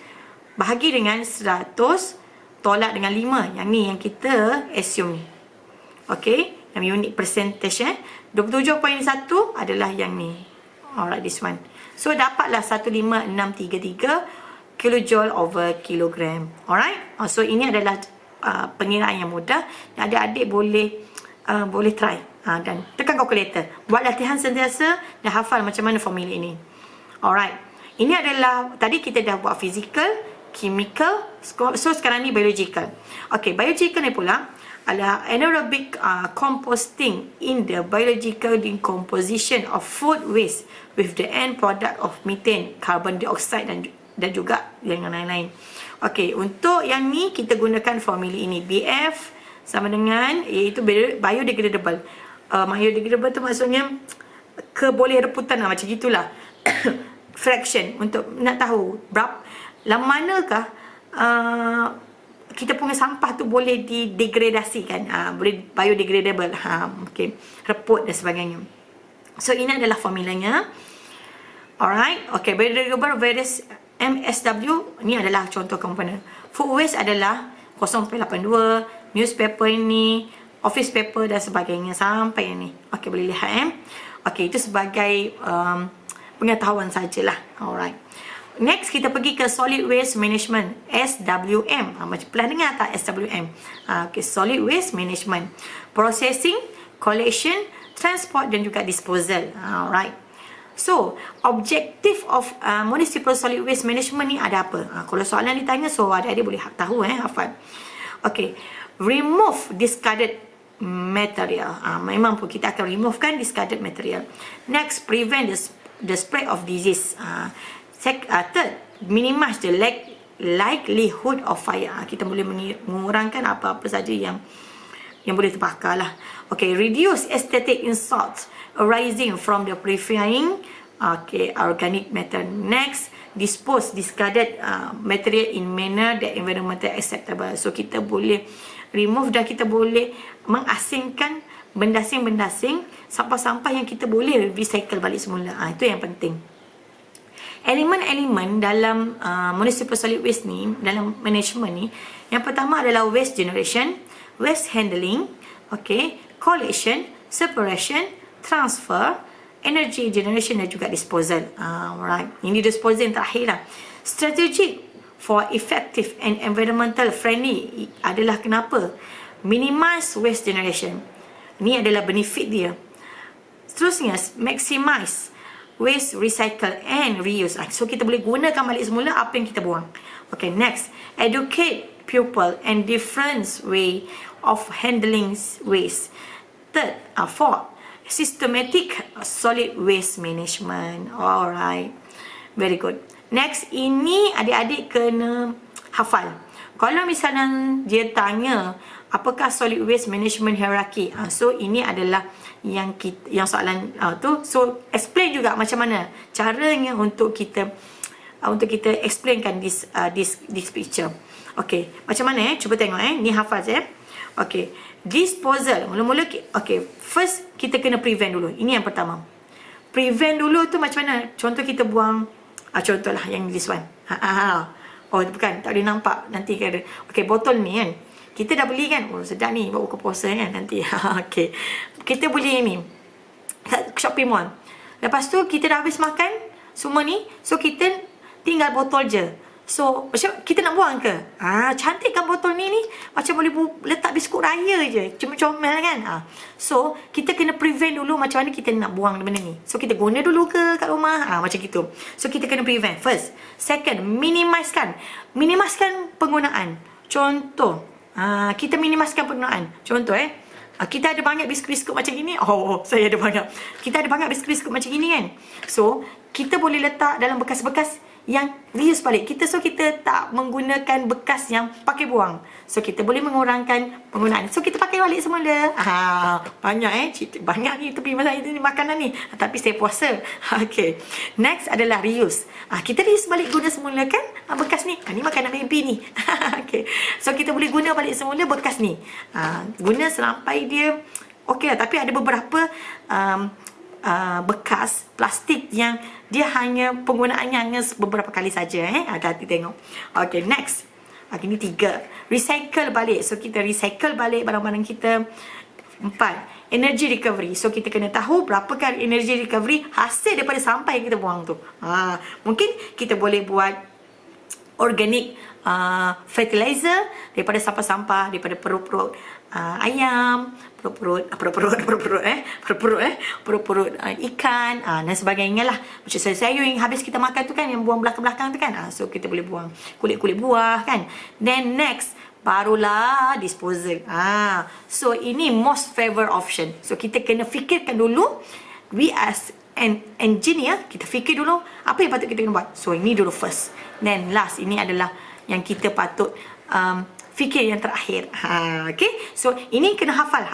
Bahagi dengan 100. Tolak dengan 5. Yang ni yang kita assume ni. Okay, yang unit percentage 27.1 adalah yang ni. Alright, this one. So, dapatlah 15633 kilojoule over kilogram. Alright, so ini adalah pengiraan yang mudah. Adik-adik boleh try dan tekan kalkulator. Buat latihan sentiasa dan hafal macam mana formula ini. Alright. Ini adalah tadi kita dah buat physical, chemical, so sekarang ni biological. Okay, biological ni pula adalah anaerobic composting in the biological decomposition of food waste with the end product of methane, carbon dioxide dan juga yang lain-lain. Okay, untuk yang ni kita gunakan formula ini. BF sama dengan iaitu biodegradable. Biodegradable tu maksudnya keboleh reputan lah, macam gitulah. Fraction untuk nak tahu berapa manakah kita punya sampah tu boleh didegradasikan, boleh biodegradable, okay, reput dan sebagainya. So ini adalah formulanya. Alright, okay, biodegradable versus MSW ni adalah contoh komponen. Food waste adalah 0.82, newspaper ini, office paper dan sebagainya sampai yang ni. Okay, boleh lihat Okay, itu sebagai pengetahuan sajalah. Alright. Next, kita pergi ke solid waste management, SWM. Macam pernah dengar tak SWM? Okay, solid waste management. Processing, collection, transport dan juga disposal. Alright. So, objective of municipal solid waste management ni ada apa? Kalau soalan ditanya, so adik-adik boleh tahu, hafal. Okay, remove discarded material. Memang pun kita akan remove kan discarded material. Next, prevent the spread of disease. Third, minimize the likelihood of fire. Kita boleh mengurangkan apa-apa saja yang boleh terbakar lah. Okay, reduce aesthetic insults arising from the purifying organic matter. Next, dispose discarded material in manner that environmental acceptable. So kita boleh remove dan kita boleh mengasingkan bendasing-bendasing sampah-sampah yang kita boleh recycle balik semula. Itu yang penting. Elemen-elemen dalam municipal solid waste ni, dalam management ni, yang pertama adalah waste generation, waste handling, okay, collection, separation, transfer, energy generation dan juga disposal. Alright. Ini disposal yang terakhir lah. Strategic for effective and environmental friendly adalah kenapa? Minimize waste generation. Ini adalah benefit dia. Seterusnya, maximize waste, recycle and reuse. So kita boleh gunakan balik semula apa yang kita buang. Okay, next, educate pupil and different way of handling waste. Third, fourth, systematic solid waste management. Alright, very good. Next, ini adik-adik kena hafal. Kalau misalnya dia tanya apakah solid waste management hierarchy, so ini adalah yang soalan tu. So explain juga macam mana caranya untuk kita explainkan this picture. Okey, macam mana cuba tengok ni hafal je. Okey, disposal. Mula-mula okey, first kita kena prevent dulu. Ini yang pertama. Prevent dulu tu macam mana? Contoh kita buang contohlah yang this one. Oh bukan, tak boleh nampak nanti kan. Okey, botol ni kan. Kita dah beli kan. Oh sedap ni buat buka puasa kan nanti. Okey. Kita beli ni kat shopping mall. Lepas tu kita dah habis makan semua ni. So kita tinggal botol je. So macam kita nak buang ke? Cantik kan botol ni macam boleh letak biskut raya je. Comel kan. So kita kena prevent dulu macam mana kita nak buang benda ni. So kita guna dulu ke kat rumah? Macam gitu. So kita kena prevent first. Second, minimizekan penggunaan. Contoh, kita minimizekan penggunaan. Contoh kita ada banyak biskut-biskut macam gini. Saya ada banyak. Kita ada banyak biskut-biskut macam gini kan. So kita boleh letak dalam bekas-bekas yang reuse balik. Kita tak menggunakan bekas yang pakai buang. So kita boleh mengurangkan penggunaan. So kita pakai balik semula. Banyak banyak ni tepi masa ini makanan ni. Tapi saya puasa. Okay. Next adalah reuse. Kita reuse balik, guna semula kan bekas ni. Ni makanan baby ni. Okay. So kita boleh guna balik semula bekas ni. Guna sampai dia okey lah. Tapi ada beberapa bekas plastik yang dia hanya penggunaannya hanya beberapa kali saja. Hati-hati tengok. Okay, next. Ini 3. Recycle balik. So kita recycle balik barang-barang kita. 4. Energy recovery. So kita kena tahu berapa kali energy recovery hasil daripada sampah yang kita buang tu. Mungkin kita boleh buat organic fertilizer daripada sampah-sampah, daripada perut-perut ayam, perut-perut ikan dan sebagainya lah. Macam sayur yang habis kita makan tu kan, yang buang belakang-belakang tu kan. So kita boleh buang kulit-kulit buah kan. Then next, barulah disposal. So ini most favorite option. So kita kena fikirkan dulu. We as an engineer, kita fikir dulu apa yang patut kita kena buat. So ini dulu first. Then last, ini adalah yang kita patut fikir yang terakhir. Okay. So ini kena hafal.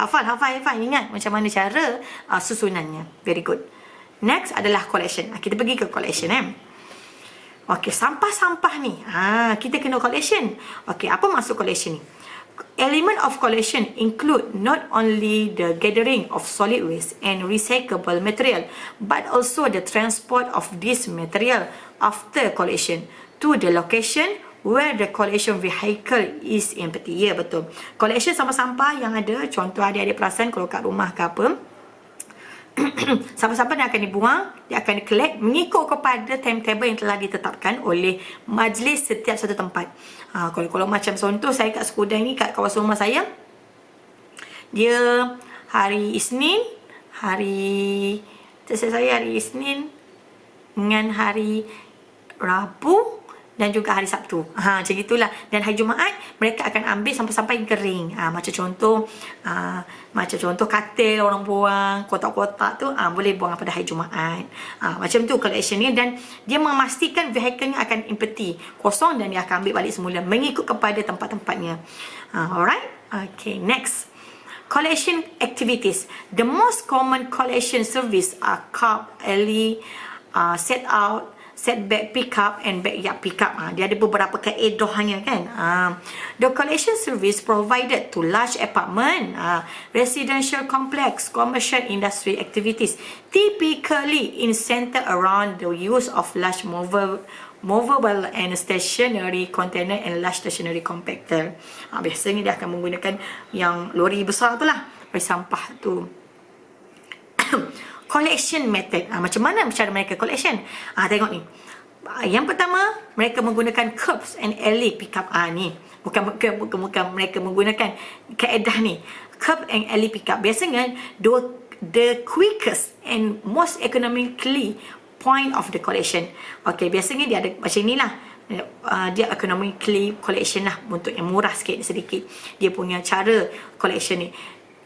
Ingat macam mana cara susunannya. Very good. Next adalah collection. Kita pergi ke collection. Okay, sampah-sampah ni. Kita kena collection. Okay, apa maksud collection ni? Element of collection include not only the gathering of solid waste and recyclable material, but also the transport of this material after collection to the location where the collection vehicle is empty. Ya, betul. Collection sampah-sampah yang ada, contoh adik-adik perasan kalau kat rumah ke apa, sampah-sampah yang akan dibuang, dia akan di-collect mengikut kepada timetable yang telah ditetapkan oleh majlis setiap satu tempat. Kalau macam contoh saya kat Skudai ni, kat kawasan rumah saya, dia hari Isnin, hari Isnin dengan hari Rabu dan juga hari Sabtu. Macam itulah. Dan hari Jumaat mereka akan ambil sampah-sampah yang kering. Macam contoh katil orang buang, kotak-kotak tu boleh buang pada hari Jumaat. Macam tu collection ni, dan dia memastikan vehicle-nya akan empty, kosong, dan dia akan ambil balik semula mengikut kepada tempat-tempatnya. Alright? Okay, next. Collection activities. The most common collection service are cup, alley, set out, setback pickup and backyard pickup. Dia ada beberapa kaedahnya kan. The collection service provided to large apartment, residential complex, commercial industry activities, typically in center around the use of large movable and stationary container and large stationary compactor. Biasanya dia akan menggunakan yang lori besar tu lah, bagi sampah tu. Collection method. Macam mana cara mereka collection? Tengok ni. Yang pertama, mereka menggunakan curbs and alley pickup. Ni. Bukan mereka menggunakan kaedah ni. Curb and alley pickup. Biasanya, the quickest and most economically point of the collection. Okay, biasanya dia ada macam inilah. Dia economically collection lah, untuk yang murah sedikit. Dia punya cara collection ni.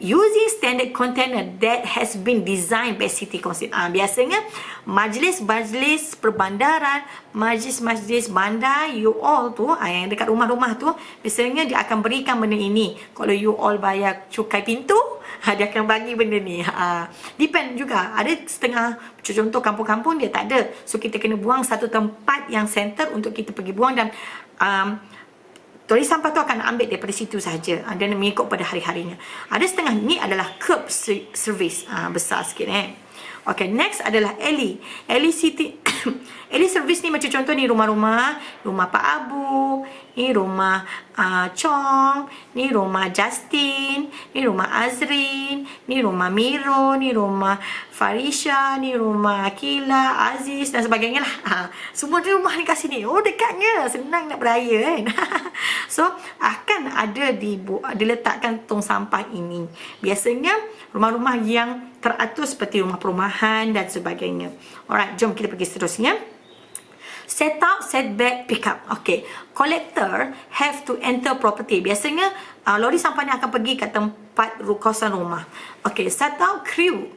Using standard container that has been designed by City Council. Biasanya majlis-majlis perbandaran, majlis-majlis bandar, you all tu, yang dekat rumah-rumah tu, biasanya dia akan berikan benda ini. Kalau you all bayar cukai pintu, dia akan bagi benda ni. Depend juga. Ada setengah, contoh kampung-kampung dia tak ada. So kita kena buang satu tempat yang center untuk kita pergi buang, dan lori sampah tu akan ambil daripada situ saja dan mengikut pada hari-harinya. Ada setengah ni adalah curb service, besar sikit Okay, next adalah alley. Alley city alley service ni macam contoh ni rumah-rumah, rumah Pak Abu, ni rumah Chong, ni rumah Justin, ni rumah Azrin, ni rumah Miro, ni rumah Farisha, ni rumah Akila, Aziz dan sebagainya lah. Semua rumah ni kat sini. Oh, dekatnya, senang nak beraya kan. So, akan ada diletakkan tong sampah ini. Biasanya rumah-rumah yang teratur seperti rumah perumahan dan sebagainya. Alright, jom kita pergi seterusnya. Set out, set back, pick up. Okay, collector have to enter property. Biasanya lori sampah ni akan pergi ke tempat kawasan rumah. Okay, set out crew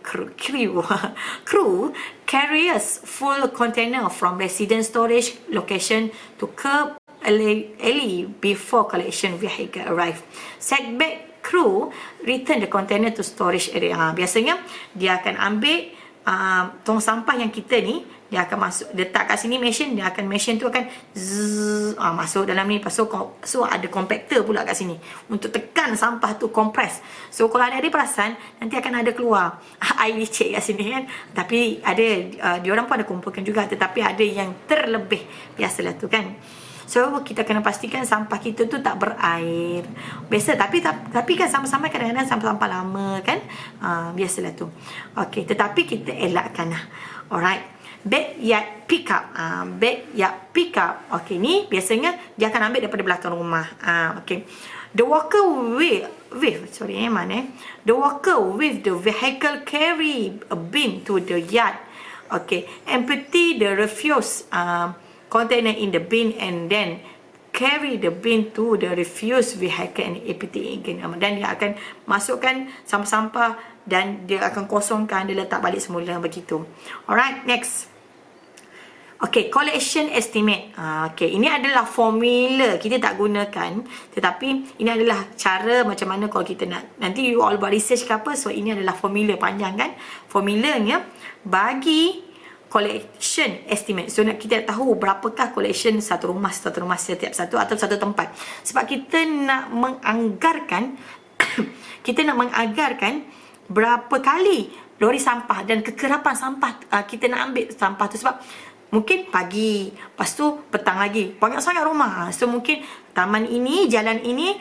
carries full container from resident storage location to curb alley before collection vehicle arrive. Set back crew return the container to storage area. Biasanya dia akan ambil tong sampah yang kita ni, dia akan masuk, letak kat sini mesin, dia akan mesin tu akan masuk dalam ni. So ada compactor pula kat sini untuk tekan sampah tu compress. So kalau ada perasan nanti akan ada keluar air licik kat sini kan. Tapi ada diorang pun ada kumpulkan juga, tetapi ada yang terlebih, biasalah tu kan. So kita kena pastikan sampah kita tu tak berair. Biasa tapi kan sama-sama kadang-kadang sampah-sampah lama kan. Biasalah tu. Okey, tetapi kita elakkan lah. Alright. Backyard pick up. Backyard pick up. Okey, ni biasanya dia akan ambil daripada belakang rumah. Okey. The worker The worker with the vehicle carry a bin to the yard. Okay, empty the refuse container in the bin and then carry the bin to the refuse vehicle and empty again. Dan dia akan masukkan sampah-sampah dan dia akan kosongkan, dia letak balik semula begitu. Alright, next. Okay, collection estimate. Okay, ini adalah formula, kita tak gunakan, tetapi ini adalah cara macam mana kalau kita nak, nanti you all buat research ke apa. So ini adalah formula panjang kan. Formulanya bagi collection estimate. So kita tahu berapakah collection satu rumah setiap satu atau satu tempat. Sebab kita nak menganggarkan berapa kali lori sampah dan kekerapan sampah kita nak ambil sampah tu. Sebab mungkin pagi, lepas tu petang lagi, banyak sangat rumah. So mungkin taman ini, jalan ini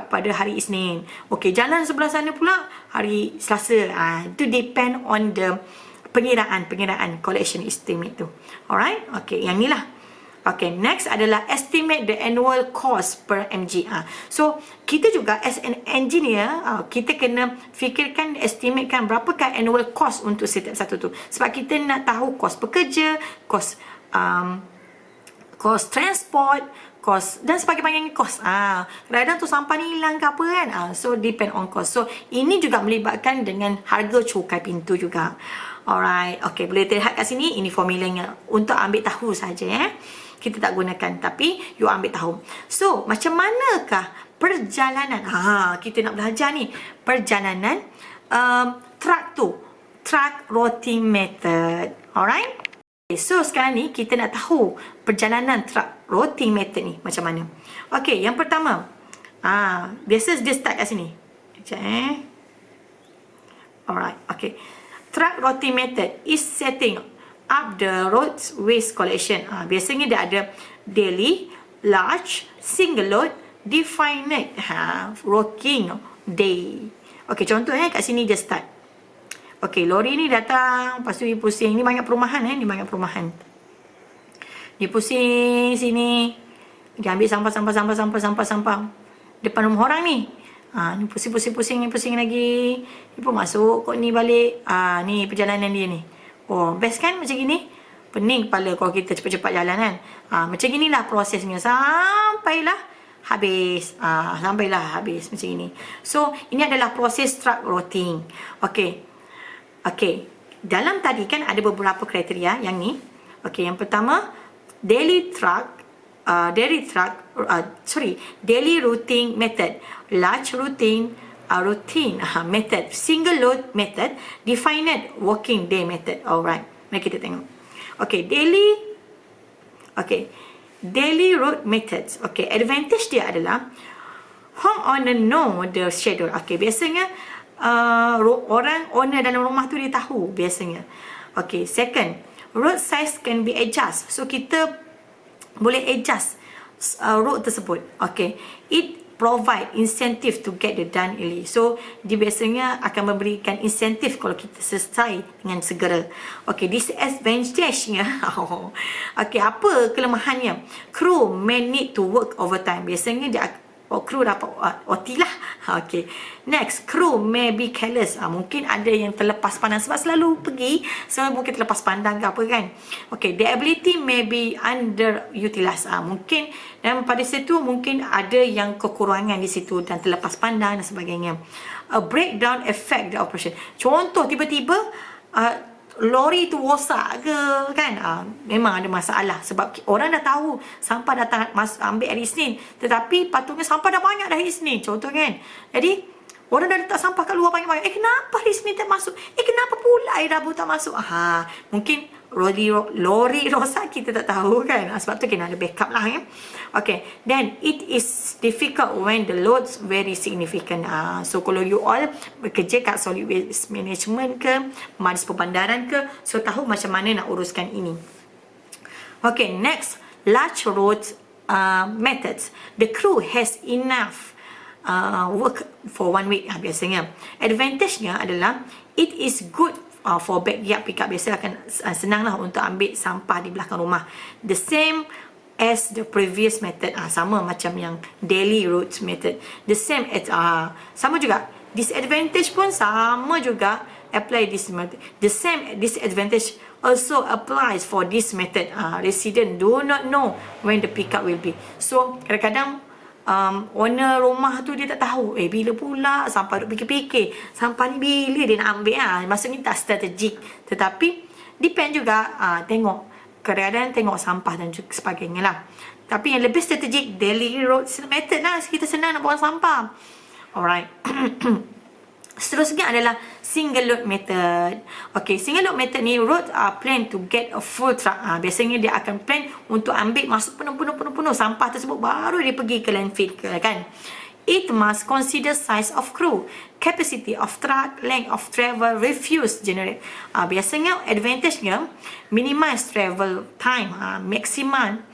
pada hari Isnin. Okey, jalan sebelah sana pula hari Selasa. Itu depend on the pengiraan collection estimate tu. Alright, okey, yang ni lah. Okay, next adalah estimate the annual cost per MGR. So, kita juga as an engineer, kita kena fikirkan, estimatekan berapakah annual cost untuk setiap satu tu. Sebab kita nak tahu cost pekerja, cost transport, cost dan sebagainya cost. Kadang-kadang tu sampah ni hilang ke apa kan. So, depend on cost. So, ini juga melibatkan dengan harga cukai pintu juga. Alright, okay, boleh terlihat kat sini, ini formulanya untuk ambil tahu saja kita tak gunakan, tapi you ambil tahu. So, macam manakah perjalanan? Kita nak belajar ni perjalanan truck routing method. Alright? Okay, so sekarang ni kita nak tahu perjalanan truck routing method ni macam mana. Okay, yang pertama, biasa dia start kat sini. Sekejap Alright, okay. Truck routing method is setting up the road waste collection. Biasanya dia ada daily, large, single load, definite working day. Okey, contohnya kat sini dia start. Okey, lori ni datang, lepas tu dia pusing. Ni banyak perumahan ni banyak perumahan. Dia pusing sini. Dia ambil sampah depan rumah orang ni. Ni pusing lagi. Ni pun masuk kot ni balik. Ni perjalanan dia ni. Oh, best kan macam gini? Pening kepala kalau kita cepat-cepat jalan kan. Macam inilah prosesnya sampailah habis. Sampailah habis macam ini. So, ini adalah proses truck routing. Okey. Dalam tadi kan ada beberapa kriteria yang ni. Okey, yang pertama daily routing method, large routing method, single load method, definite working day method. Alright, mari kita tengok. Okay, daily. Okay, daily road methods. Okay, advantage dia adalah homeowner know the schedule. Okay, biasanya orang owner dalam rumah tu dia tahu biasanya. Okay, second, road size can be adjust. So kita boleh adjust road tersebut. Okay, it provide incentive to get it done early. So dia biasanya akan memberikan insentif kalau kita selesai dengan segera. Okay, disadvantage-nya. Okay, apa kelemahannya? Crew may need to work overtime. Biasanya dia crew dapat OT lah. Okay. Next, crew may be careless. Mungkin ada yang terlepas pandang sebab selalu pergi, so mungkin terlepas pandang ke apa kan. Okay, the ability may be underutilized. Mungkin dan pada situ mungkin ada yang kekurangan di situ dan terlepas pandang dan sebagainya. A breakdown affect the operation. Contoh tiba-tiba lori tu rosak ke kan, memang ada masalah sebab orang dah tahu sampah datang ambil hari Isnin, tetapi patutnya sampah dah banyak dah hari Isnin contoh kan. Jadi orang dah letak sampah kat luar banyak-banyak, kenapa hari Isnin tak masuk, kenapa pula air Rabu tak masuk. Mungkin lori rosak, kita tak tahu kan. Sebab tu kena ada backup lah ya. Okay, then it is difficult when the loads very significant. So kalau you all bekerja kat solid waste management ke, Majlis Perbandaran ke, so tahu macam mana nak uruskan ini. Okay, next, large road methods. The crew has enough work for 1 week biasanya. Advantage-nya adalah it is good for backyard pickup. Biasa akan senang lah untuk ambil sampah di belakang rumah. The same as the previous method. Sama macam yang daily roads method. The same as sama juga. Disadvantage pun sama juga apply this method. The same disadvantage also applies for this method. Resident do not know when the pickup will be. So kadang-kadang owner rumah tu dia tak tahu bila pula sampah duk fikir-fikir sampah ni bila dia nak ambil. Maksudnya tak strategik, tetapi depend juga tengok kadang-kadang tengok sampah dan juga sebagainya lah. Tapi yang lebih strategik daily road method lah, kita senang nak buang sampah. Alright. Seterusnya adalah single load method. Okay, single load method ni road plan to get a full truck. Biasanya dia akan plan untuk ambil masuk penuh sampah tersebut baru dia pergi ke landfill kan. It must consider size of crew, capacity of truck, length of travel, refuse generate. Biasanya advantage-nya minimize travel time, maximum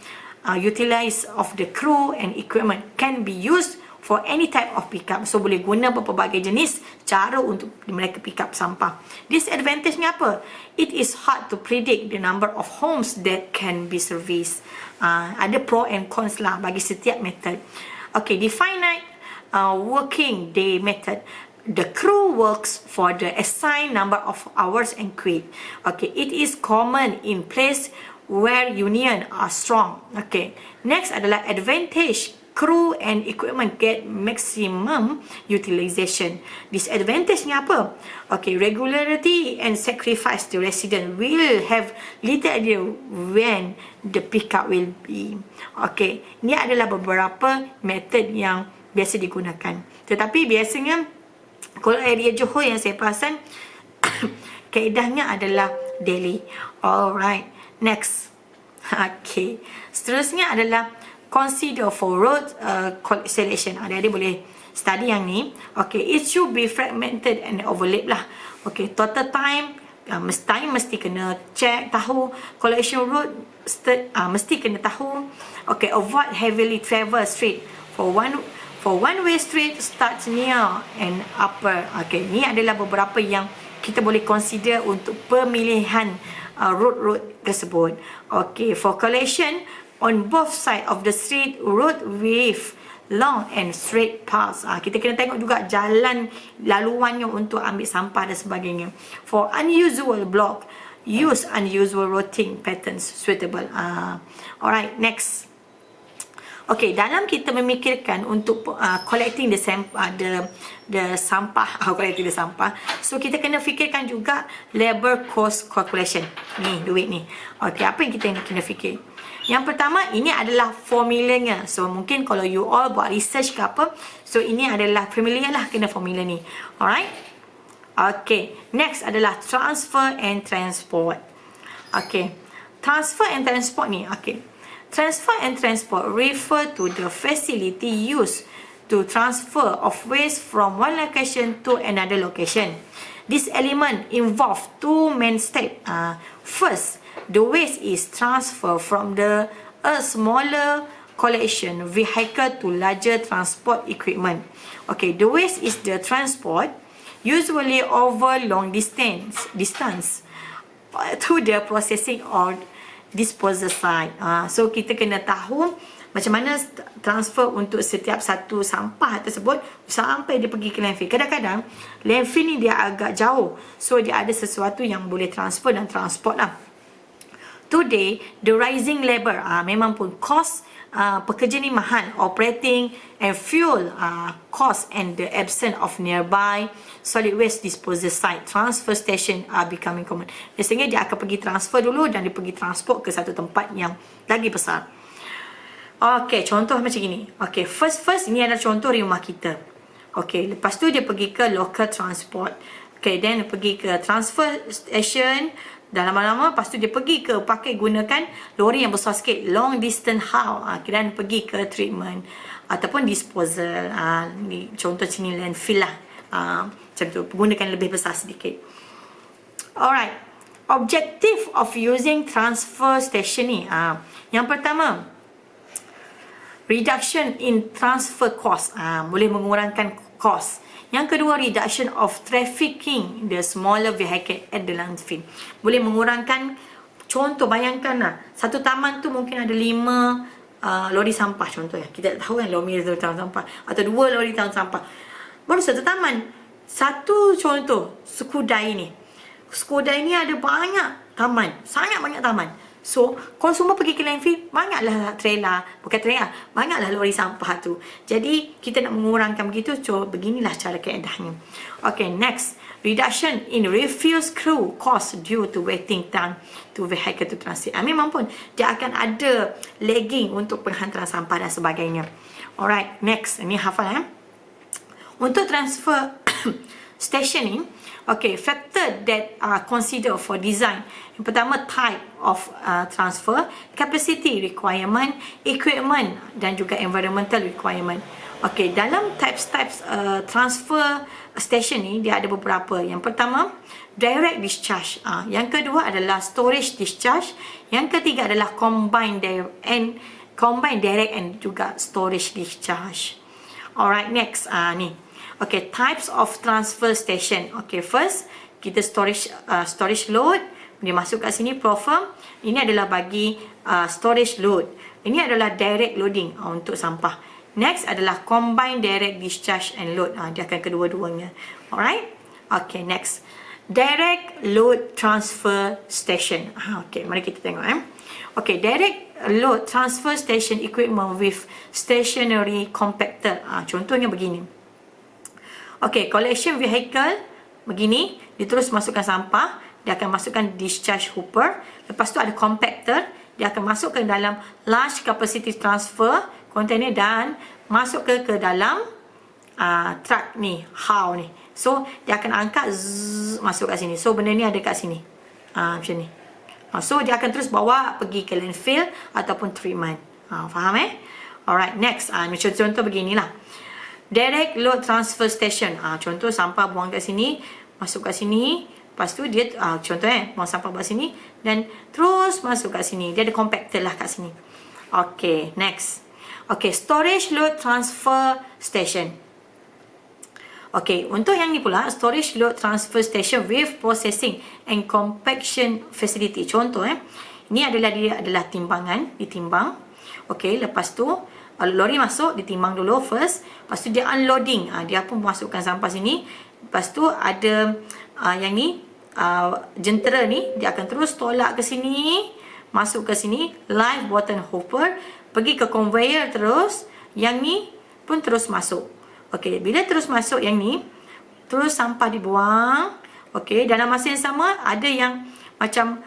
utilize of the crew and equipment can be used for any type of pickup. So boleh guna berbagai jenis cara untuk mereka pick up sampah. Disadvantage-nya apa? It is hard to predict the number of homes that can be serviced. Ada pro and cons lah bagi setiap method. Okay, the finite working day method. The crew works for the assigned number of hours and quit. Okay, it is common in place where union are strong. Okay, next adalah advantage. Crew and equipment get maximum utilization. Disadvantage-nya apa? Okay, regularity and sacrifice the resident will have little idea when the pickup will be. Okay, ini adalah beberapa method yang biasa digunakan. Tetapi biasanya kalau area Johor yang saya perasan kaedahnya adalah daily. Alright, next. Okay, seterusnya adalah consider for road selection. Adik-adik boleh study yang ni. Okay, it should be fragmented and overlap lah. Okay, total time mesti kena check, tahu. Collection road mesti kena tahu. Okay, avoid heavily travel street. For one way street starts near and upper. Okay, ni adalah beberapa yang kita boleh consider untuk pemilihan road tersebut. Okay, for collection on both side of the street road with long and straight paths. Kita kena tengok juga jalan laluannya untuk ambil sampah dan sebagainya. For unusual block, use unusual routing patterns suitable. Alright, next. Okay, dalam kita memikirkan untuk collecting the sampah, collecting the sampah, so kita kena fikirkan juga labor cost calculation. Ni duit ni. Okay, apa yang kita kena fikir? Yang pertama, ini adalah formulanya. So mungkin kalau you all buat research ke apa, so ini adalah familiar lah kena formula ni. Alright. Okay, next adalah transfer and transport. Okay, transfer and transport ni. Okay, Transfer and transport refer to the facility used to transfer of waste from one location to another location. This element involve two main steps. First, the waste is transferred from a smaller collection vehicle to larger transport equipment. Okay, the waste is the transport, usually over long distance to the processing or disposal site. So kita kena tahu macam mana transfer untuk setiap satu sampah tersebut sampai dia pergi ke landfill. Kadang-kadang landfill ni dia agak jauh, so dia ada sesuatu yang boleh transfer dan transport lah. Today, the rising labor memang pun cost pekerja ni mahal, operating and fuel cost and the absence of nearby solid waste disposal site, transfer station are becoming common. Biasanya dia akan pergi transfer dulu dan dia pergi transport ke satu tempat yang lagi besar. Okay, contoh macam gini. Okay, first ini adalah contoh rumah kita. Okay, lepas tu dia pergi ke local transport. Okay, then dia pergi ke transfer station. Dah lama-lama, lepas tu dia pergi ke pakai gunakan lori yang besar sikit, long distance haul. Dan pergi ke treatment ataupun disposal. Ni contoh sini landfill lah. Macam tu, gunakan lebih besar sedikit. Alright, objective of using transfer station ni. Yang pertama, reduction in transfer cost, boleh mengurangkan cost. Yang kedua, reduction of trafficking the smaller vehicle at the landfill. Boleh mengurangkan, contoh bayangkan lah, satu taman tu mungkin ada 5 lori sampah contohnya. Kita tak tahu kan lori taman sampah atau 2 lori taman sampah. Baru satu taman. Satu contoh, Skudai ni. Skudai ni ada banyak taman, sangat banyak taman. So, kalau semua pergi ke landfill, banyaklah trailer, bukan trailer, banyaklah lori sampah tu. Jadi, kita nak mengurangkan begitu, so beginilah cara keedahnya. Okay, next. Reduction in refuse crew cost due to waiting time to vehicle to transit. Memang pun, dia akan ada lagging untuk penghantaran sampah dan sebagainya. Alright, next. Ini hafal Untuk transfer station ni, okay, factor that are considered for design. Yang pertama, type of transfer, capacity requirement, equipment dan juga environmental requirement. Okay, dalam types transfer station ni dia ada beberapa. Yang pertama, direct discharge. Yang kedua adalah storage discharge. Yang ketiga adalah combined direct and juga storage discharge. Alright, next ni. Okay, types of transfer station. Okay, first kita storage load, dia masuk kat sini profile. Ini adalah bagi storage load. Ini adalah direct loading untuk sampah. Next adalah combined direct discharge and load. Dia akan kedua-duanya. Alright. Okay, next. Direct load transfer station. Okay, mari kita tengok Okay, direct load transfer station equipment with stationary compactor. Contohnya begini. Okay, collection vehicle begini, dia terus masukkan sampah, dia akan masukkan discharge hooper. Lepas tu ada compactor, dia akan masuk ke dalam large capacity transfer container dan masuk ke dalam truck ni, how ni. So, dia akan angkat masuk kat sini. So, benda ni ada kat sini. Macam ni. So, dia akan terus bawa pergi ke landfill ataupun treatment. Faham Alright, next. Contoh beginilah. Direct load transfer station. Contoh sampah buang kat sini, masuk kat sini, lepas tu dia contoh buang sampah kat sini dan terus masuk kat sini. Dia ada compactor lah kat sini. Okay, next. Okay, storage load transfer station. Okay, untuk yang ni pula, storage load transfer station with processing and compaction facility. Contoh ini adalah dia adalah timbangan, ditimbang. Okay, lepas tu lori masuk, ditimbang dulu first. Lepas tu dia unloading. Dia pun masukkan sampah sini. Lepas tu ada yang ni, jentera ni, dia akan terus tolak ke sini. Masuk ke sini. Live bottom hopper. Pergi ke conveyor terus. Yang ni pun terus masuk. Okay, bila terus masuk yang ni, terus sampah dibuang. Okay, dalam masa yang sama, ada yang macam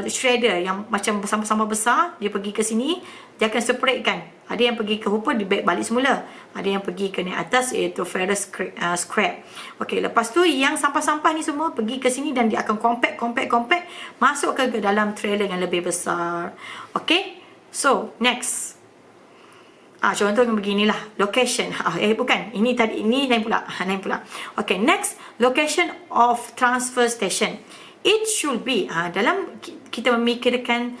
shredder yang macam sampah-sampah besar, dia pergi ke sini, dia akan separatekan. Ada yang pergi ke hooper, dia balik semula. Ada yang pergi ke ni atas, iaitu ferrous scrap. Okey, lepas tu yang sampah-sampah ni semua pergi ke sini dan dia akan compact masuk ke dalam trailer yang lebih besar. Okey, So, next. Contohnya beginilah, location. Bukan, ini tadi, ini lain pula. Lain pula. Okay, next, location of transfer station. It should be, dalam kita memikirkan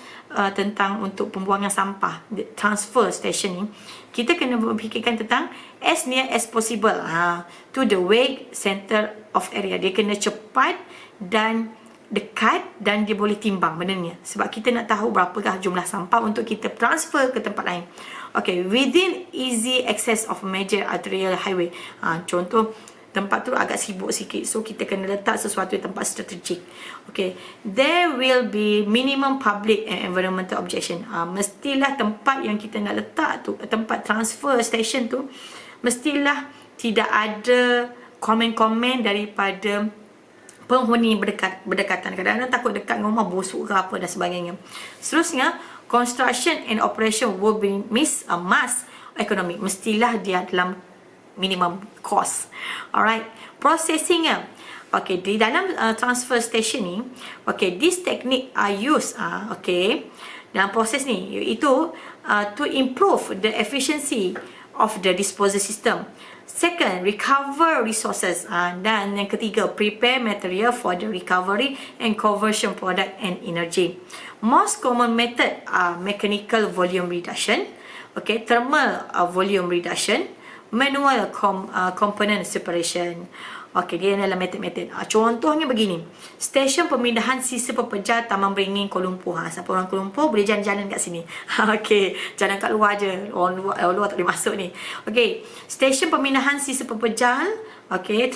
tentang untuk pembuangan sampah, transfer station ni, kita kena memikirkan tentang as near as possible to the weight center of area. Dia kena cepat dan dekat dan dia boleh timbang benarnya. Sebab kita nak tahu berapakah jumlah sampah untuk kita transfer ke tempat lain. Okay, within easy access of major arterial highway. Contoh, tempat tu agak sibuk sikit, so kita kena letak sesuatu di tempat strategik. Okay, there will be minimum public and environmental objection. Mestilah tempat yang kita nak letak tu, tempat transfer station tu, mestilah tidak ada komen-komen daripada penghuni berdekatan. Kadang-kadang takut dekat dengan rumah busuk ke apa dan sebagainya. Seterusnya, construction and operation will be must economic. Mestilah dia dalam minimum cost. Alright, processing. Okay, di dalam transfer station ni, okay, this technique are used okay, dalam proses ni, iaitu to improve the efficiency of the disposal system. Second, recover resources. Dan yang ketiga, prepare material for the recovery and conversion product and energy. Most common method are mechanical volume reduction, okay, thermal volume reduction, manual component separation. Okey, dia adalah metod-metod. Contohnya begini. Stesen pemindahan sisa pepejal Taman Beringin Kuala Lumpur. Siapa orang Kuala Lumpur boleh jalan-jalan kat sini. Okey, jalan kat luar je. Orang luar tak boleh masuk ni. Okey, stesen pemindahan sisa pepejal. Okey,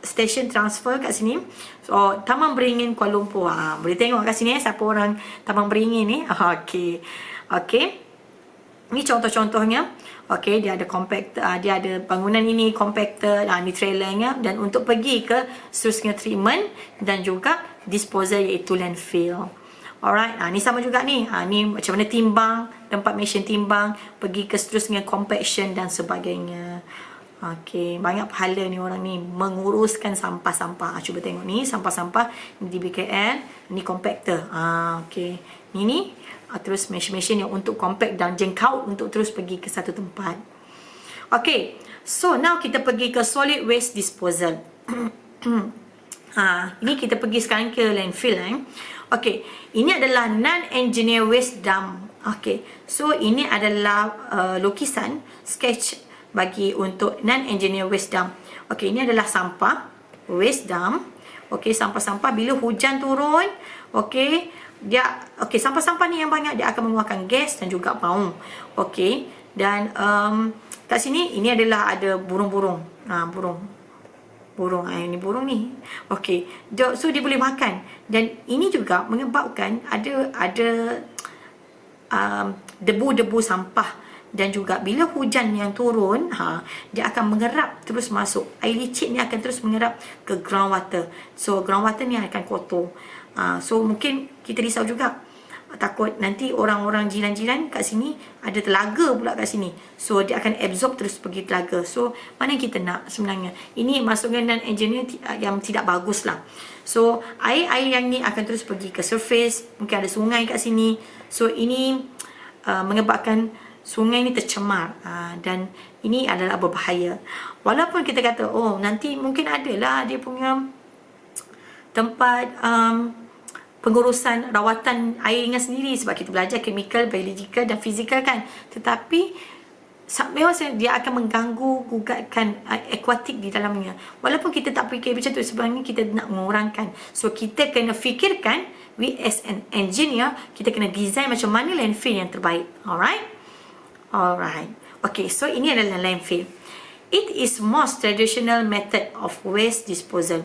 stesen transfer kat sini. So, Taman Beringin Kuala Lumpur. Boleh tengok kat sini siapa orang Taman Beringin ni. Okey. Okey. Ni contoh-contohnya. Okey, dia ada compactor, dia ada bangunan ini, compactor, ni trailernya, dan untuk pergi ke seterusnya treatment dan juga disposal iaitu landfill. Alright, ni sama juga ni. Ni macam mana timbang, tempat mesin timbang, pergi ke seterusnya compaction dan sebagainya. Okey, banyak pahala ni orang ni menguruskan sampah-sampah. Cuba tengok ni, sampah-sampah di BKL, ni compactor. Okey, ni terus mesin-mesin yang untuk compact dan jengkau untuk terus pergi ke satu tempat. Okay, so now kita pergi ke solid waste disposal. Ini kita pergi sekarang ke landfill. Okay, ini adalah non-engineer waste dump. Okay, so ini adalah lukisan, sketch bagi untuk non-engineer waste dump. Okay, ini adalah sampah, waste dump. Okay, sampah-sampah bila hujan turun, okay, sampah-sampah ni yang banyak dia akan mengeluarkan gas dan juga bau. Okey, dan kat sini ini adalah ada burung-burung. Burung ini burung ni. Okey, so dia boleh makan, dan ini juga menyebabkan ada debu-debu sampah, dan juga bila hujan yang turun, dia akan mengerap terus masuk. Air licin ni akan terus mengerap ke groundwater. So groundwater ni akan kotor. So mungkin kita risau juga, takut nanti orang-orang jiran-jiran kat sini ada telaga pula kat sini, so dia akan absorb terus pergi telaga. So mana yang kita nak sebenarnya? Ini masukkan dan engineer yang tidak bagus lah. So air-air yang ni akan terus pergi ke surface, mungkin ada sungai kat sini. So ini menyebabkan sungai ni tercemar, dan ini adalah berbahaya. Walaupun kita kata nanti mungkin adalah dia punya tempat pengurusan rawatan airnya sendiri, sebab kita belajar chemical, biological dan fizikal kan. Tetapi memang dia akan mengganggu, gugatkan akuatik di dalamnya. Walaupun kita tak fikir macam tu, sebenarnya kita nak mengurangkan. So kita kena fikirkan, we as an engineer, kita kena design macam mana landfill yang terbaik. Alright. Okay, so ini adalah landfill. It is most traditional method of waste disposal.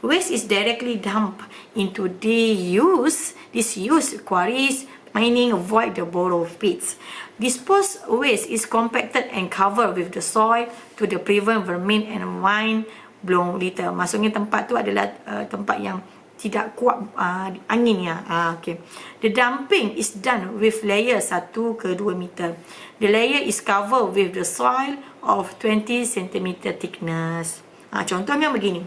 Waste is directly dumped into disused quarries, mining, void, the borrow pits. Disposed waste is compacted and covered with the soil to prevent vermin and wine blown litter. Maksudnya tempat tu adalah tempat yang tidak kuat anginnya. Okay. The dumping is done with layer 1 ke 2 meter. The layer is covered with the soil of 20 cm thickness. Contohnya begini.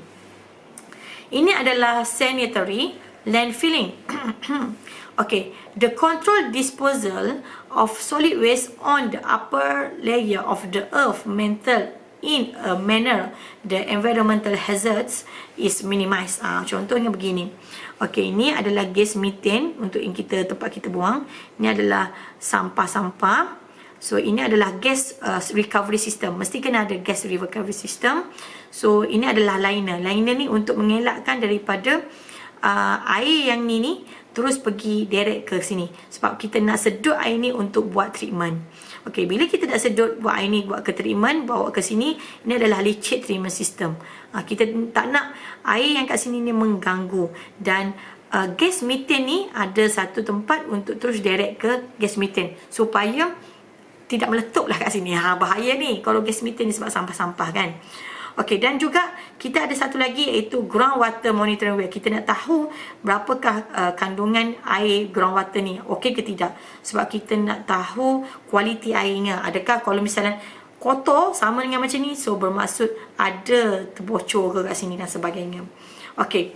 Ini adalah sanitary landfilling. Okay, the controlled disposal of solid waste on the upper layer of the earth maintained in a manner the environmental hazards is minimized. Contohnya begini. Okey, ini adalah gas methane untuk yang tempat kita buang. Ini adalah sampah-sampah. So ini adalah gas recovery system. Mesti kena ada gas recovery system. So ini adalah liner. Liner ni untuk mengelakkan daripada air yang ni terus pergi direct ke sini. Sebab kita nak sedut air ni untuk buat treatment. Okey, bila kita dah sedut buat air ni buat ke treatment, bawa ke sini, ini adalah leachate treatment system. Kita tak nak air yang kat sini ni mengganggu. Dan gas methane ni ada satu tempat untuk terus direct ke gas methane supaya tidak meletup lah kat sini. Bahaya ni kalau gas methane ni sebab sampah-sampah kan. Okey, dan juga kita ada satu lagi iaitu groundwater monitoring well. Kita nak tahu berapakah kandungan air groundwater ni, okey ke tidak. Sebab kita nak tahu kualiti airnya. Adakah kalau misalnya kotor sama dengan macam ni, so bermaksud ada terbocor ke kat sini dan sebagainya. Okey,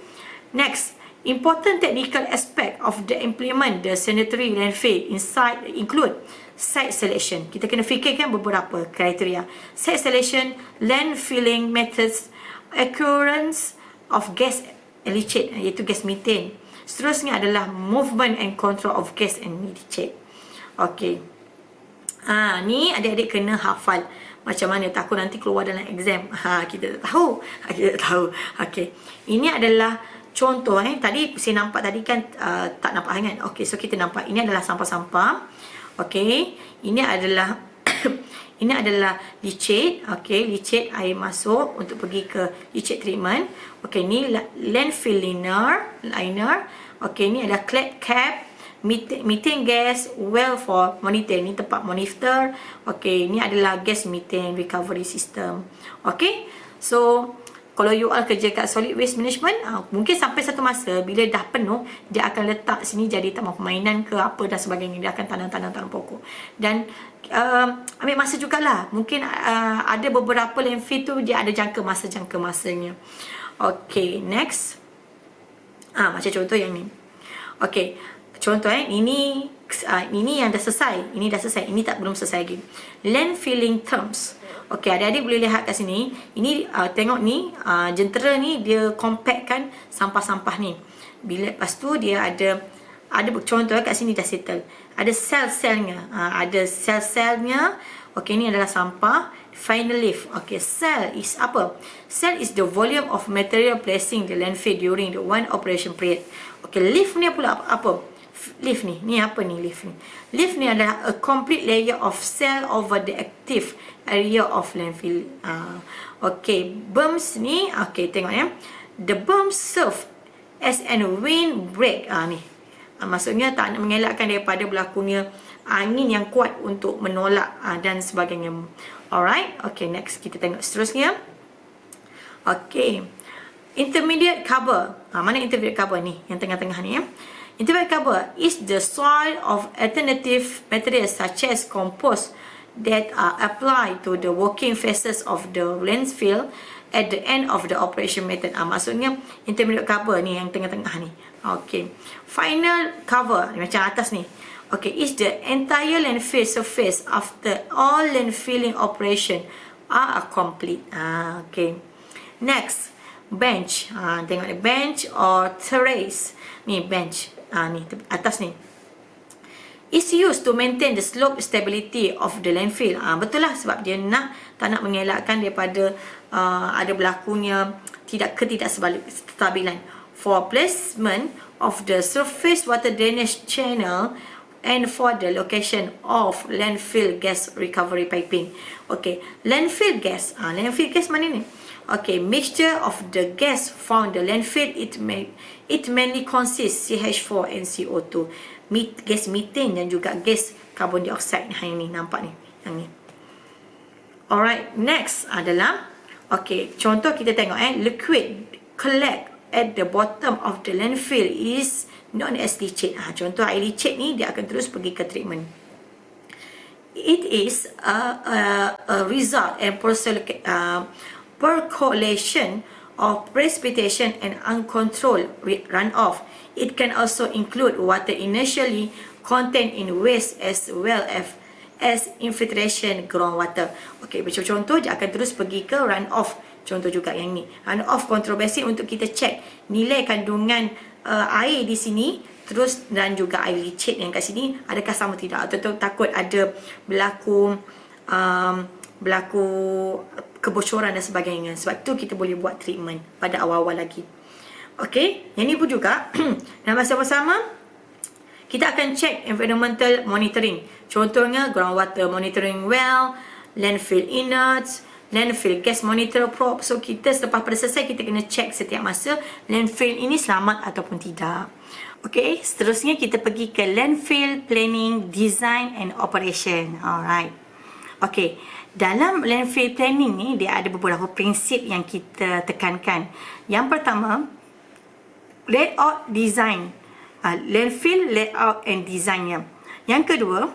next. Important technical aspect of the implement the sanitary landfill inside include site selection. Kita kena fikirkan beberapa kriteria. Site selection, landfilling methods, occurrence of gas leachate iaitu gas methane. Seterusnya adalah movement and control of gas and leachate. Okey. Ni adik-adik kena hafal macam mana, takut nanti keluar dalam exam. Kita tak tahu. Kita tak tahu. Okey. Ini adalah contoh tadi saya nampak tadi kan tak nampak sangat. Okey, so kita nampak ini adalah sampah-sampah. Okey, ini adalah ini adalah leachate. Okey, leachate air masuk untuk pergi ke leachate treatment. Okey, ni landfill liner. Okey, ni adalah cap, methane gas well for monitor. Ni tempat monitor. Okey, ni adalah gas methane recovery system. Okey, so kalau you all kerja kat solid waste management, mungkin sampai satu masa bila dah penuh, dia akan letak sini jadi taman permainan ke apa dan sebagainya. Dia akan tanam pokok. Dan ambil masa jugalah. Mungkin ada beberapa landfill tu dia ada jangka masanya. Okay, next. Macam contoh yang ni. Okay, contoh ini yang dah selesai. Ini dah selesai. Ini belum selesai lagi. Landfilling terms. Okey, adik-adik boleh lihat kat sini. Ini tengok ni, jentera ni dia compactkan sampah-sampah ni. Bila lepas tu dia ada contoh kat sini dah settle. Ada sel-selnya. Ada sel-selnya. Okey, ni adalah sampah. Final leaf. Okey, cell is apa? Cell is the volume of material placing the landfill during the one operation period. Okey, leaf ni pula apa? Leaf ni apa ni leaf ni? Leaf ni adalah a complete layer of cell over the active area of landfill. Okay, berms ni, okay tengok ya. The berms serve as an windbreak. Ni. Maksudnya tak nak mengelakkan daripada berlakunya angin yang kuat untuk menolak dan sebagainya. Alright, okay next kita tengok seterusnya. Okay, intermediate cover. Mana intermediate cover ni? Yang tengah-tengah ni ya. Intermediate cover is the soil of alternative materials such as compost that are applied to the working phases of the landfill at the end of the operation method. Maksudnya intermediate cover ni yang tengah-tengah ni. Okay. Final cover ni macam atas ni. Okay, is the entire landfill surface after all landfilling operation are complete. Okay. Next, bench. Tengok ni, bench or terrace. Ni bench. Ni atas ni. Is used to maintain the slope stability of the landfill. Betul lah, sebab dia tak nak mengelakkan daripada ada berlakunya ketidakstabilan. For placement of the surface water drainage channel and for the location of landfill gas recovery piping. Okay, landfill gas. Landfill gas mana ni? Okay, mixture of the gas found the landfill, it mainly consists CH4 and CO2. Gas methane dan juga gas carbon dioxide. Yang ni nampak ni, yang ni. Alright, next adalah okay, contoh kita tengok liquid collect at the bottom of the landfill is known as leachate. Contoh air leachate ni dia akan terus pergi ke treatment. It is a result and percolation of precipitation and uncontrolled runoff. It can also include water initially contained in waste as well as infiltration groundwater. Okey, macam contoh dia akan terus pergi ke runoff. Contoh juga yang ni. Runoff control basic untuk kita cek nilai kandungan air di sini, terus dan juga air licin yang kat sini adakah sama tidak, atau takut ada berlaku kebocoran dan sebagainya. Sebab tu kita boleh buat treatment pada awal-awal lagi. Okey, yang ni pun juga dan bersama-sama kita akan check environmental monitoring. Contohnya groundwater monitoring well, landfill inerts, landfill gas monitor probe. So kita selepas pada selesai kita kena check setiap masa landfill ini selamat ataupun tidak. Okey, seterusnya kita pergi ke landfill planning, design and operation. Alright. Okey, dalam landfill planning ni dia ada beberapa prinsip yang kita tekankan. Yang pertama, layout design. Landfill layout and designnya. Yang kedua,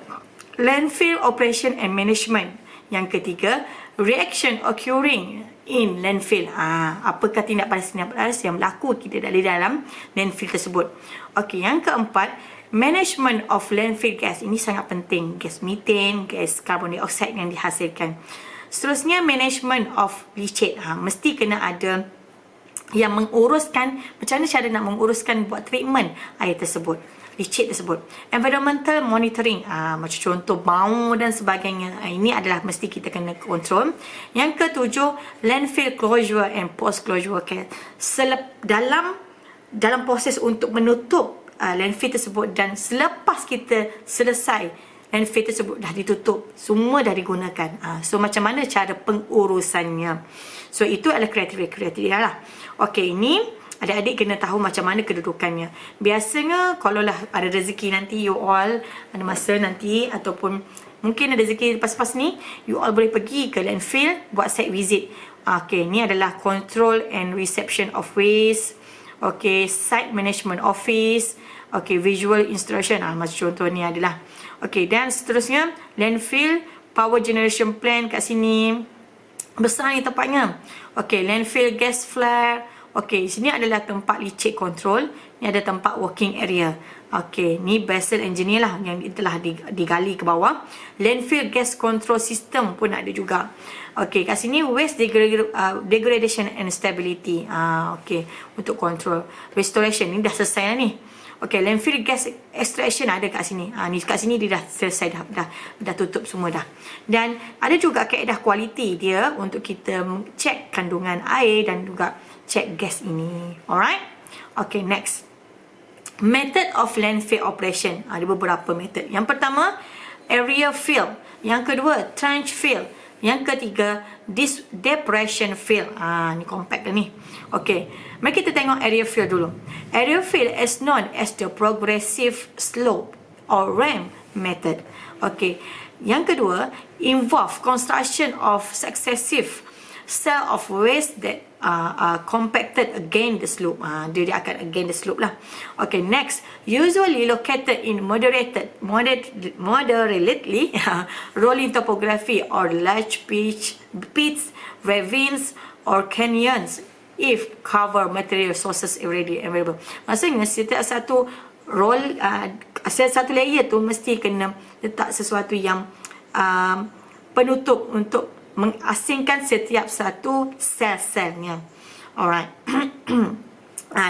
landfill operation and management. Yang ketiga, reaction occurring in landfill. Apakah tindak balas yang berlaku kita dari dalam landfill tersebut. Okey, yang keempat, management of landfill gas. Ini sangat penting. Gas methane, gas carbon dioxide yang dihasilkan. Seterusnya, management of leachate. Mesti kena ada yang menguruskan macam mana cara nak menguruskan buat treatment air tersebut, leachate tersebut. Environmental monitoring, macam contoh bau dan sebagainya, ini adalah mesti kita kena kontrol. Yang ketujuh, landfill closure and post closure care. Dalam proses untuk menutup landfill tersebut dan selepas kita selesai landfill tersebut dah ditutup, semua dah digunakan. So macam mana cara pengurusannya. So itu adalah kriteria lah. Okey, ini adik-adik kena tahu macam mana kedudukannya. Biasanya kalau lah ada rezeki nanti, you all ada masa nanti ataupun mungkin ada rezeki lepas-lepas ni, you all boleh pergi ke landfill buat site visit. Okey, ni adalah control and reception of waste. Okey, site management office. Okey, visual instruction. Macam contoh ni adalah. Okey, dan seterusnya landfill power generation plant kat sini. Besar ni tempatnya. Okey, landfill gas flare. Okey, sini adalah tempat leachate control. Ni ada tempat working area. Okey, ni vessel engineer lah yang telah digali ke bawah. Landfill gas control system pun ada juga. Okey, kat sini waste degradation and stability. Okey, untuk control. Restoration ni dah selesai lah ni. Okey, landfill gas extraction ada kat sini. Ni kat sini dia dah selesai dah tutup semua dah. Dan ada juga kaedah kualiti dia untuk kita cek kandungan air dan juga cek gas ini. Alright? Okey, next. Method of landfill operation. Ada beberapa method. Yang pertama, area fill. Yang kedua, trench fill. Yang ketiga, depression fill. Ni compact dah ni. Okey, mari kita tengok area fill dulu. Area fill is known as the progressive slope or ramp method. Okey, yang kedua, involve construction of successive cell of waste that are compacted against the slope. Dia akan against the slope lah. Okay, next, usually located in moderately rolling topography or large pits, ravines or canyons if cover material sources already available. Maksudnya setiap satu satu layer tu mesti kena letak sesuatu yang penutup untuk mengasingkan setiap satu sel-selnya. Alright.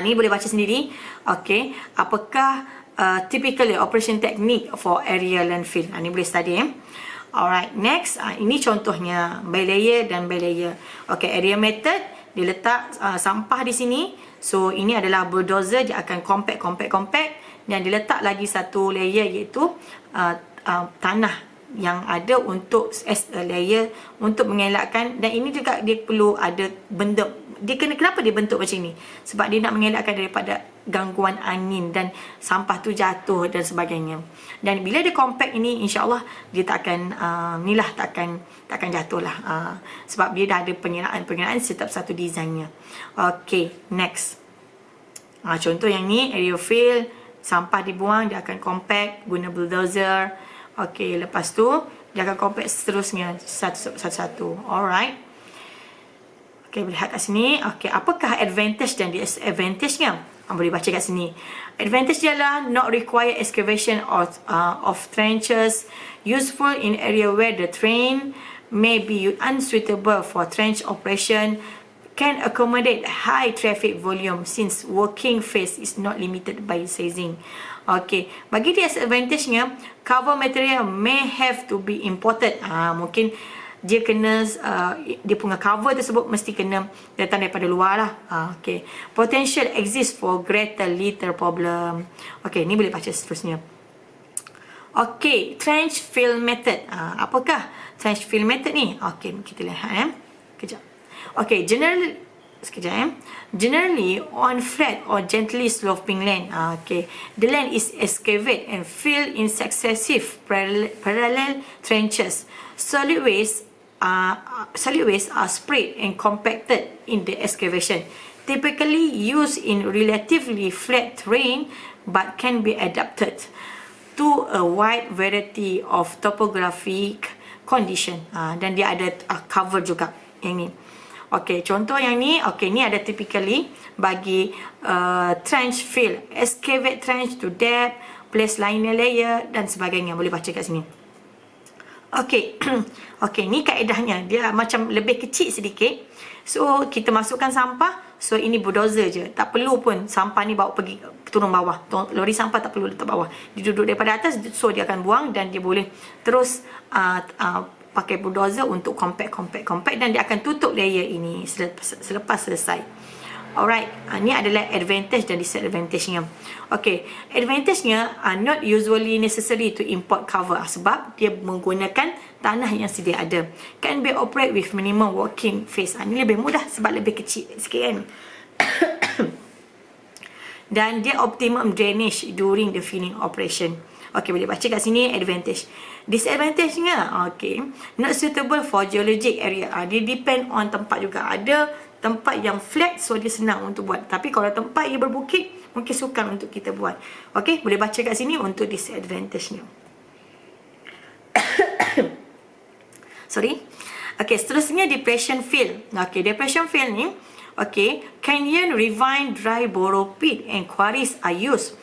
Ni boleh baca sendiri. Okay. Apakah typically operation technique for area landfill? Ni boleh study. Alright. Next. Ini contohnya by layer dan by layer. Okay. Area method. Dia letak sampah di sini. So ini adalah bulldozer. Dia akan compact. Dan dia letak lagi satu layer iaitu tanah yang ada untuk as a layer untuk mengelakkan. Dan ini juga dia perlu ada benda. Kenapa dia bentuk macam ni? Sebab dia nak mengelakkan daripada gangguan angin dan sampah tu jatuh dan sebagainya. Dan bila dia compact ini, insya-Allah dia takkan takkan jatuh lah. Sebab dia dah ada penyeraan setiap satu desainnya. Okay, next. Contoh yang ni, area fill, sampah dibuang, dia akan compact guna bulldozer. Okay, lepas tu dia akan compact seterusnya satu-satu. Alright. Okey, boleh lihat kat sini. Okey, apakah advantage dan disadvantage-nya? Boleh baca kat sini. Advantage dia adalah not require excavation of trenches, useful in area where the terrain may be unsuitable for trench operation, can accommodate high traffic volume since working phase is not limited by sizing. Okay, bagi disadvantage-nya, cover material may have to be imported. Mungkin dia kena dia punya cover tersebut mesti kena datang daripada luar lah. Okay, potential exists for greater litter problem. Okay, ni boleh baca seterusnya. Okay, trench fill method. Apakah trench fill method ni? Okay, kita lihat kejap. Okay, generally on flat or gently sloping land, okay, the land is excavated and filled in successive parallel trenches. Solid waste are spread and compacted in the excavation, typically used in relatively flat terrain but can be adapted to a wide variety of topographic condition. Dan dia ada cover juga yang ni. Okey, contoh yang ni, okey, ni ada typically bagi trench fill, excavate trench to depth, place liner layer dan sebagainya. Boleh baca kat sini. Okey, okey, ni kaedahnya. Dia macam lebih kecil sedikit. So, kita masukkan sampah. So, ini bulldozer je. Tak perlu pun sampah ni bawa pergi turun bawah. Lori sampah tak perlu letak bawah. Dia duduk daripada atas, so dia akan buang dan dia boleh terus pakai bulldozer untuk compact dan dia akan tutup layer ini selepas selesai. Alright, ni adalah advantage dan disadvantage-nya. Okay, advantage-nya not usually necessary to import cover sebab dia menggunakan tanah yang sedia ada. Can be operate with minimum working phase. Ni lebih mudah sebab lebih kecil sikit kan. Dan dia optimum drainage during the filling operation. Okay, boleh baca kat sini advantage. Disadvantage-nya, okay, not suitable for geologic area. Dia depend on tempat juga. Ada tempat yang flat, so dia senang untuk buat. Tapi kalau tempat ia berbukit, mungkin sukar untuk kita buat. Okay, boleh baca kat sini untuk disadvantage-nya. Sorry. Okay, seterusnya depression fill. Okay, depression fill ni, okay, canyon, ravine, dry borrow pit and quarries are used.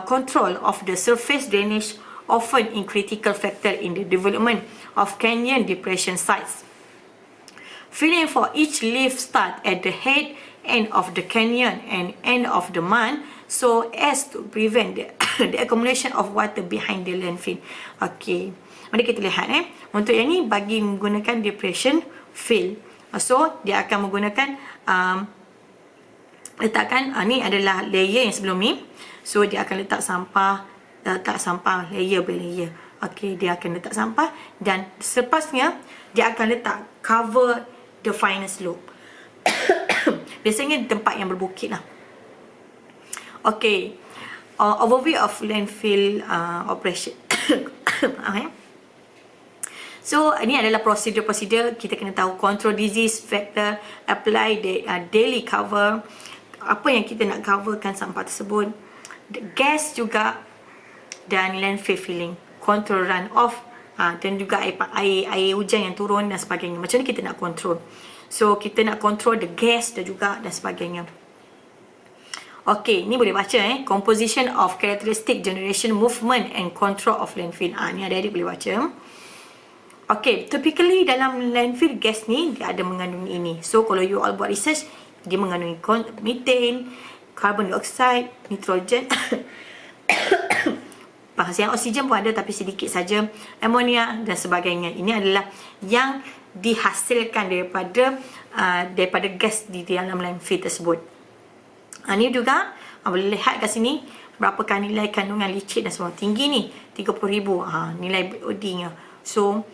Control of the surface drainage often in critical factor in the development of canyon depression sites. Filling for each leaf start at the head end of the canyon and end of the mine so as to prevent the accumulation of water behind the landfill. Okay, mari kita lihat untuk yang ni bagi menggunakan depression fill. So dia akan menggunakan letakkan ni adalah layer yang sebelum ni. So dia akan letak sampah layer by layer. Okay, dia akan letak sampah dan selepasnya dia akan letak cover the final slope. Biasanya di tempat yang berbukit lah. Okay, overview of landfill operation. Okay. So, ini adalah prosedur-prosedur. Kita kena tahu control disease factor, apply daily cover, apa yang kita nak coverkan sampah tersebut, gas juga, dan landfill filling, control run off, dan juga air hujan yang turun dan sebagainya. Macam ni kita nak control. So, kita nak control the gas dan juga dan sebagainya. Okay, ni boleh baca composition of characteristic generation movement and control of landfill. Ni adik-adik boleh baca. Okay, typically dalam landfill gas ni dia ada mengandungi ini. So, kalau you all buat research, dia mengandungi methane, carbon dioxide, nitrogen, penghasil oksigen pun ada tapi sedikit saja, amonia dan sebagainya. Ini adalah yang dihasilkan daripada gas di dalam landfill tersebut. Ini juga boleh lihat kat sini berapakah nilai kandungan licin dan semua. Tinggi ni 30,000 nilai BOD-nya. So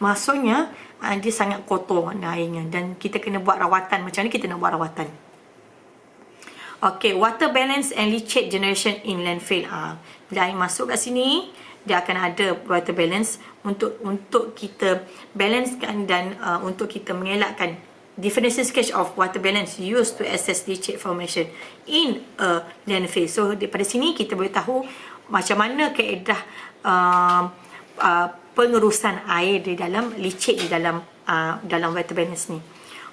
maksudnya dia sangat kotor airnya dan kita kena buat rawatan. Macam ni kita nak buat rawatan. Okay, water balance and leachate generation in landfill. Bila air masuk kat sini, dia akan ada water balance untuk kita balancekan dan untuk kita mengelakkan differential sketch of water balance used to assess leachate formation in a landfill. So daripada sini kita boleh tahu macam mana kaedah pengurusan air di dalam leachate di dalam water balance ni.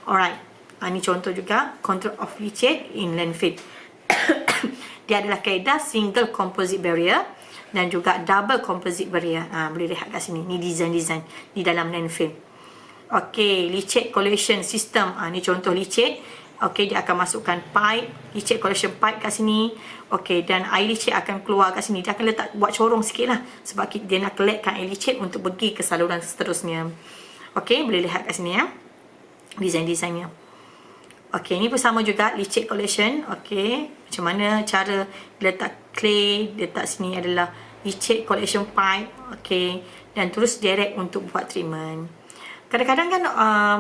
Alright. Ini contoh juga control of leachate in landfill. Dia adalah kaedah single composite barrier dan juga double composite barrier. Boleh lihat kat sini. Ni design-design di dalam landfill. Okey, leachate collection system. Ni contoh leachate. Okey, dia akan masukkan pipe, leachate collection pipe kat sini. Okey, dan air leachate akan keluar kat sini. Dia akan letak buat corong sikit lah. Sebab dia nak collectkan air leachate untuk pergi ke saluran seterusnya. Okey, boleh lihat kat sini ya. Design-desainnya. Okey, ni pun sama juga leachate collection. Okey, macam mana cara letak clay, letak sini adalah leachate collection pipe. Okey, dan terus direct untuk buat treatment. Kadang-kadang kan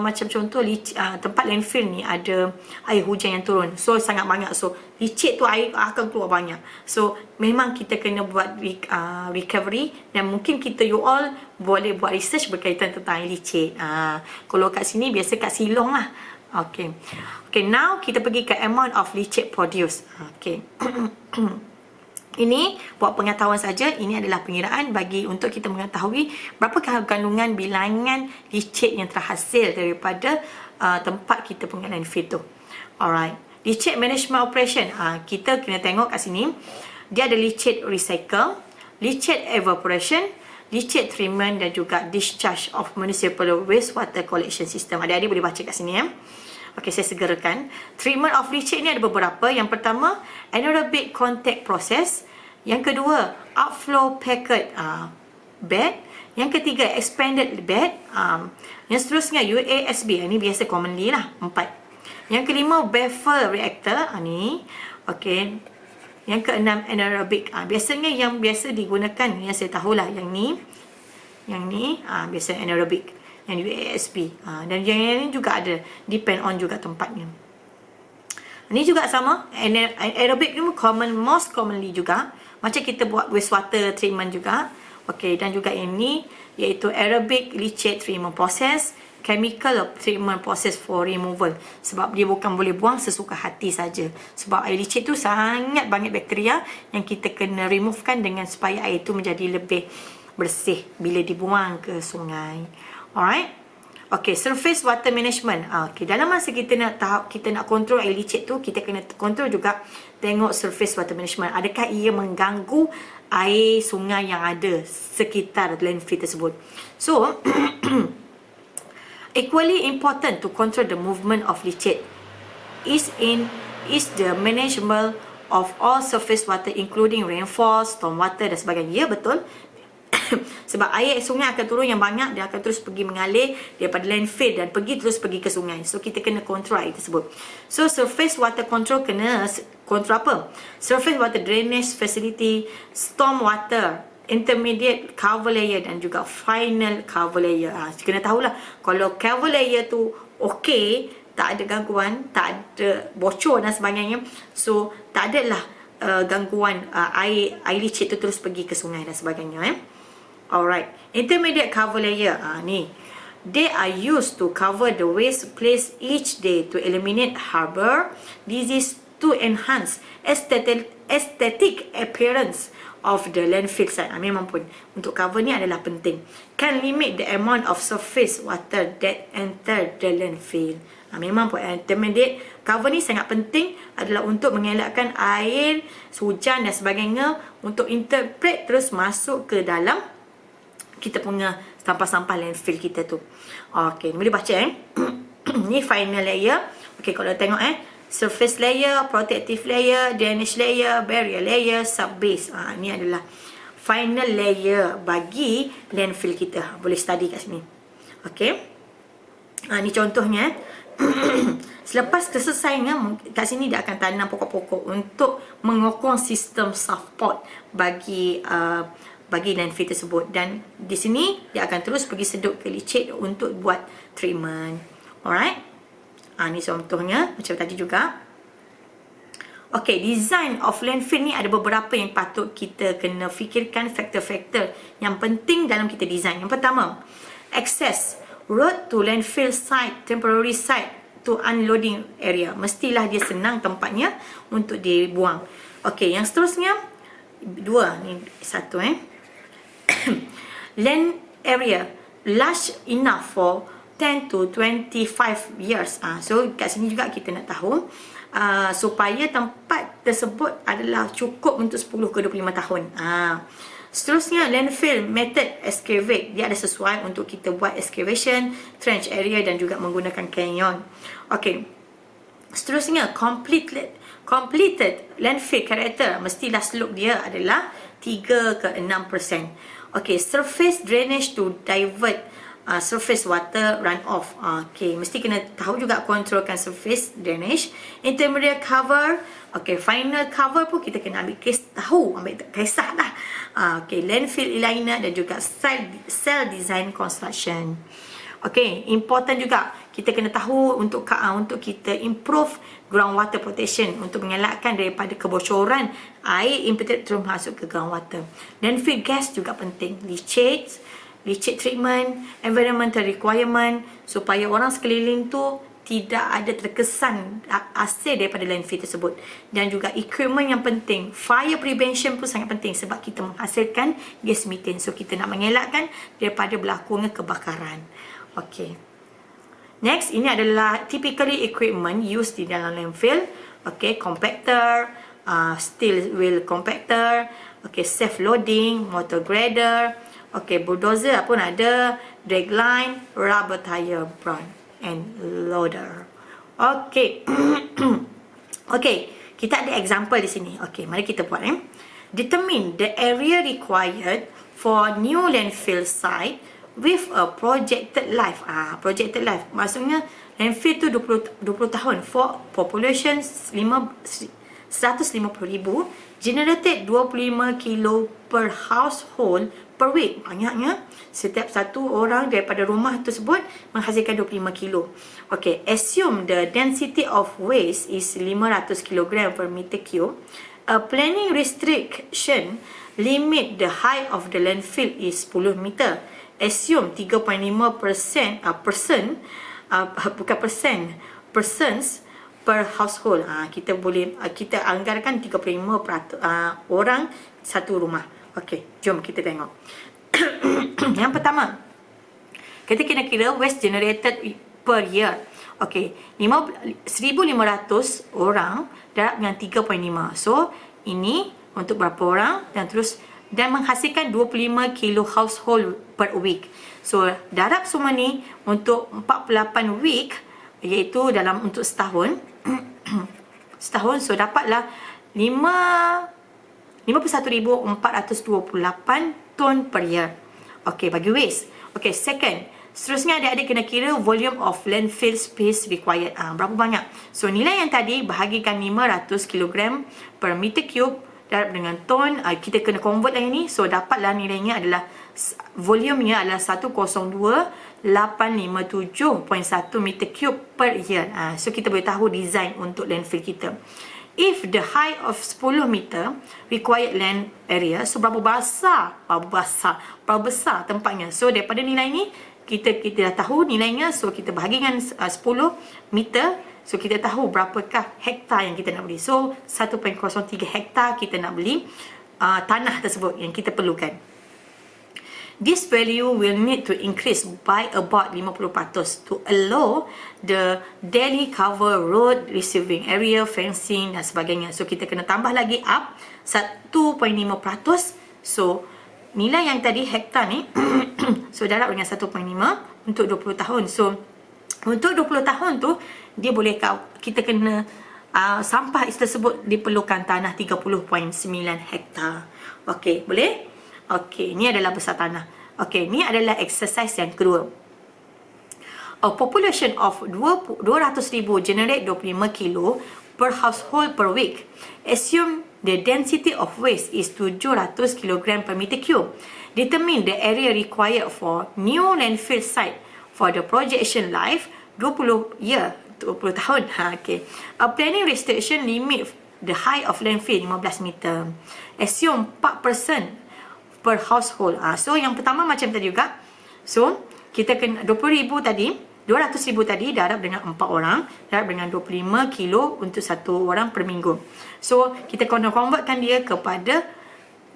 macam contoh tempat landfill ni ada air hujan yang turun. So sangat banyak. So leachate tu air akan keluar banyak. So memang kita kena buat recovery dan mungkin you all boleh buat research berkaitan tentang air leachate. Kalau kat sini biasa kat Silong lah. Okay. Okay, now kita pergi ke amount of leachate produced. Okay. Ini buat pengetahuan saja. Ini adalah pengiraan bagi untuk kita mengetahui berapa kandungan bilangan leachate yang terhasil daripada tempat kita punya landfill tu. Alright. Leachate management operation. Kita kena tengok kat sini. Dia ada leachate recycle, leachate evaporation, leachate treatment dan juga discharge of municipal wastewater collection system. Adik-adik boleh baca kat sini ya. Okey, saya segerakan. Treatment of leachate ni ada beberapa. Yang pertama, anaerobic contact process. Yang kedua, outflow packet bed. Yang ketiga, expanded bed. Yang seterusnya, UASB. Ini biasa commonly lah, 4. Yang kelima, baffle reactor. Ni. Okey. Yang keenam, anaerobic. Biasanya yang biasa digunakan, yang saya tahulah, yang ni. Yang ni, biasa anaerobic. Yang UASB. Dan yang lain juga ada. Depend on juga tempatnya. Ini juga sama. Aerobic ni most commonly juga. Macam kita buat wastewater treatment juga. Okey, dan juga ini iaitu aerobic leachate treatment process, chemical treatment process for removal. Sebab dia bukan boleh buang sesuka hati saja. Sebab air leachate tu sangat banyak bakteria yang kita kena removekan dengan supaya air itu menjadi lebih bersih bila dibuang ke sungai. Alright. Okay, surface water management. Okay, dalam masa kita nak kontrol air leachate tu, kita kena kontrol juga tengok surface water management. Adakah ia mengganggu air sungai yang ada sekitar landfill tersebut? So, equally important to control the movement of leachate is the management of all surface water including rainfall, storm water dan sebagainya. Ya, betul. Sebab air sungai akan turun yang banyak, dia akan terus pergi mengalir daripada landfill dan pergi ke sungai. So kita kena kontrol air tersebut. So surface water control kena kontrol apa? Surface water drainage facility, storm water, intermediate cover layer dan juga final cover layer. Kena tahulah kalau cover layer tu okey, tak ada gangguan, tak ada bocor dan sebagainya. So tak adalah gangguan air leachate tu terus pergi ke sungai dan sebagainya. Alright, intermediate cover layer. Ni, they are used to cover the waste place each day to eliminate harbor disease to enhance aesthetic appearance of the landfill site. Memang pun untuk cover ni adalah penting. Can limit the amount of surface water that enter the landfill. Memang pun intermediate cover ni sangat penting adalah untuk mengelakkan air hujan dan sebagainya untuk interpret terus masuk ke dalam kita punya sampah-sampah landfill kita tu. Okey, boleh baca ni final layer. Okey, kalau tengok surface layer, protective layer, drainage layer, barrier layer, subbase. Ni adalah final layer bagi landfill kita. Boleh study kat sini. Okey. Ni contohnya. Selepas keselesaiannya, kat sini dia akan tanam pokok-pokok untuk mengokong sistem support bagi landfill tersebut. Dan di sini dia akan terus pergi sedut ke leachate untuk buat treatment. Alright. Ni contohnya macam tadi juga. Okay, design of landfill ni ada beberapa yang patut kita kena fikirkan, faktor-faktor yang penting dalam kita design. Yang pertama, access road to landfill site, temporary site to unloading area. Mestilah dia senang tempatnya untuk dibuang. Okay, yang seterusnya dua ni satu land area large enough for 10 to 25 years. So kat sini juga kita nak tahu supaya tempat tersebut adalah cukup untuk 10 ke 25 tahun. Seterusnya, landfill method excavate. Dia ada sesuai untuk kita buat excavation, trench area dan juga menggunakan canyon. Okey. Seterusnya, completed landfill character. Mestilah slope dia adalah 3 ke 6%. Okey, surface drainage to divert surface water runoff. Okay, mesti kena tahu juga kontrolkan surface drainage. Intermediate cover. Okay, final cover pun kita kena ambil kisah lah. Okay, landfill liner dan juga cell design construction. Okay, important juga kita kena tahu untuk kita improve groundwater protection, untuk mengelakkan daripada kebocoran air imported terus masuk ke groundwater. Landfill gas juga penting. Leachate treatment, environmental requirement, supaya orang sekeliling tu tidak ada terkesan hasil daripada landfill tersebut. Dan juga equipment yang penting, fire prevention pun sangat penting sebab kita menghasilkan gas methane. So kita nak mengelakkan daripada berlakunya kebakaran. Okay. Next, ini adalah typically equipment used di dalam landfill. Okay, compactor, steel wheel compactor, okay, self loading, motor grader, okay, bulldozer pun ada, drag line, rubber tire, front and loader. Okay. Okay, kita ada example di sini. Okay, mari kita buat. Determine the area required for new landfill site with a projected life. Projected life maksudnya landfill tu 20 tahun for population 150,000, generated 25 kilo per household per week. Banyaknya. Setiap satu orang daripada rumah tersebut menghasilkan 25 kilo. Okay, assume the density of waste is 500 kg per meter cube. A planning restriction limit the height of the landfill is 10 meter. Assume 3.5% persons per household. Kita anggarkan 35% orang satu rumah. Okey, jom kita tengok. Yang pertama, kita kena kira waste generated per year. Okey, 1,500 orang darab dengan 3.5. So, ini untuk berapa orang dan menghasilkan 25 kilo household per week. So, darab semua ni untuk 48 week, iaitu untuk setahun. Setahun, so dapatlah 51,428 ton per year. Okay, bagi waste. Okay, second. Seterusnya adik-adik kena kira volume of landfill space required. Berapa banyak? So, nilai yang tadi bahagikan 500 kg per meter cube darab dengan ton. Kita kena convert lagi ni. So, dapatlah nilainya adalah, volumenya adalah 102,857.1 meter cube per year. So, kita boleh tahu design untuk landfill kita. If the height of 10 meter required land area, so berapa besar tempatnya. So daripada nilai ni kita dah tahu nilainya, so kita bahagikan 10 meter, so kita tahu berapakah hektar yang kita nak beli. So 1.03 hektar kita nak beli tanah tersebut yang kita perlukan. This value will need to increase by about 50% to allow the daily cover road, receiving area, fencing dan sebagainya. So, kita kena tambah lagi up 1.5%. So, nilai yang tadi hektar ni, so darab dengan 1.5 untuk 20 tahun. So, untuk 20 tahun tu, dia boleh kita kena sampah tersebut diperlukan tanah 30.9 hektar. Okey, boleh? Okey, ni adalah besar tanah. Okey, ni adalah exercise yang kedua. A population of 200,000 generate 25 kilo per household per week. Assume the density of waste is 700 kg per meter cube. Determine the area required for new landfill site for the projection life 20 tahun. Okay. A planning restriction limit the height of landfill 15 meter. Assume 4% per household. So yang pertama macam tadi juga. So kita kena 20,000 tadi, 200,000 tadi darab dengan 4 orang, darab dengan 25 kilo untuk satu orang per minggu. So kita kena convertkan dia kepada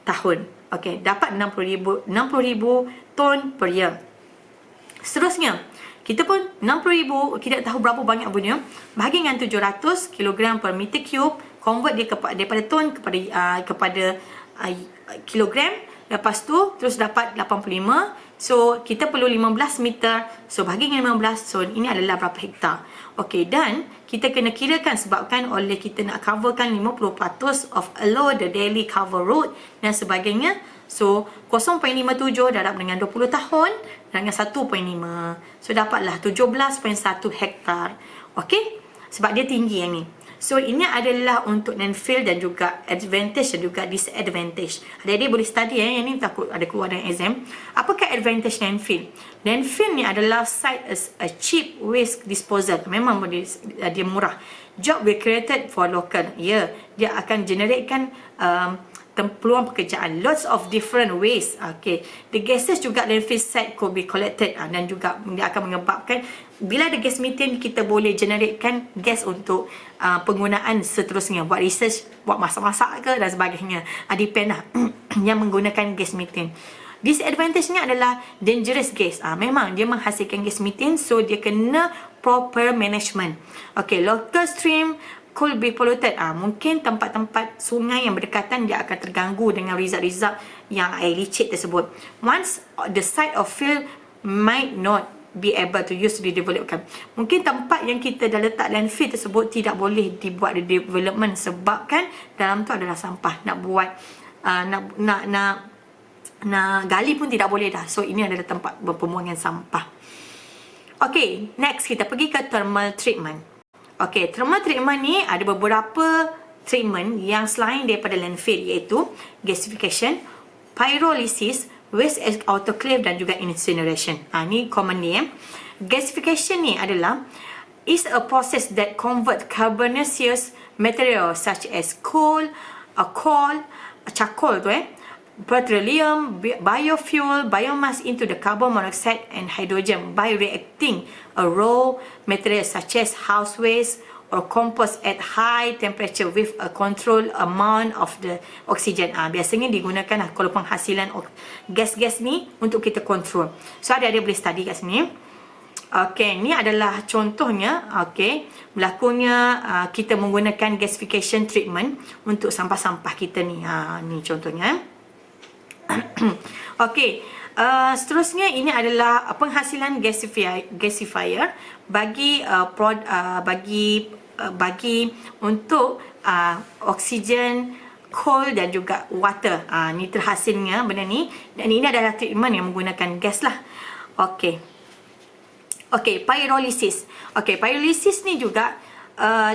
tahun. Okey, dapat 60,000 ton per year. Seterusnya, Kita pun 60,000, kita tak tahu berapa banyak punya. Bahagi dengan 700 kg per meter cube, convert dia daripada ton kepada kilogram. Lepas tu terus dapat 85. So kita perlu 15 meter. So bahagi dengan 15. So ini adalah berapa hektar. Okey, dan kita kena kirakan sebabkan oleh kita nak coverkan 50% of allow the daily cover road dan sebagainya. So 0.57 darab dengan 20 tahun dengan 1.5. So dapatlah 17.1 hektar. Okey? Sebab dia tinggi yang ni. So ini adalah untuk landfill dan juga advantage dan juga disadvantage. Adik-adik boleh study yang ni takut ada keluar dalam exam. Apakah advantage landfill? Landfill ni adalah site as a cheap waste disposal. Memang dia murah. Job will created for local. Ya, dia akan generatekan peluang pekerjaan, lots of different ways. Okay, the gases juga landfill site could be collected dan juga dia akan menyebabkan bila ada gas methane kita boleh generatekan gas untuk penggunaan seterusnya, buat research, buat masak-masak ke dan sebagainya. Depend lah yang menggunakan gas methane. Disadvantage-nya adalah dangerous gas. Memang dia menghasilkan gas methane, so dia kena proper management. Okay, local stream could be polluted. Mungkin tempat-tempat sungai yang berdekatan dia akan terganggu dengan result-result yang air licin tersebut. Once the site of field might not be able to use to developkan. Mungkin tempat yang kita dah letak landfill tersebut tidak boleh dibuat development sebabkan dalam tu adalah sampah. Nak buat nak gali pun tidak boleh dah. So ini adalah tempat pembuangan sampah. Okay, next kita pergi ke thermal treatment. Okay, thermal treatment ni ada beberapa treatment yang selain daripada landfill, iaitu gasification, pyrolysis, waste autoclave dan juga incineration. Ni commonly Gasification ni adalah is a process that convert carbonaceous material such as coal, charcoal tu petroleum, biofuel, biomass into the carbon monoxide and hydrogen by reacting a raw material such as house waste or compost at high temperature with a controlled amount of the oxygen. Biasanya digunakan kalau penghasilan gas-gas ni untuk kita control. So ada boleh study kat sini. Okey, ni adalah contohnya. Okey, berlakunya kita menggunakan gasification treatment untuk sampah-sampah kita ni. Ni contohnya. Okey, seterusnya ini adalah penghasilan gasifier bagi untuk oksigen, coal dan juga water. Ni terhasilnya benda ni, dan ini adalah treatment yang menggunakan gas lah. Okey. Okey, pyrolysis. Okey, pyrolysis ni juga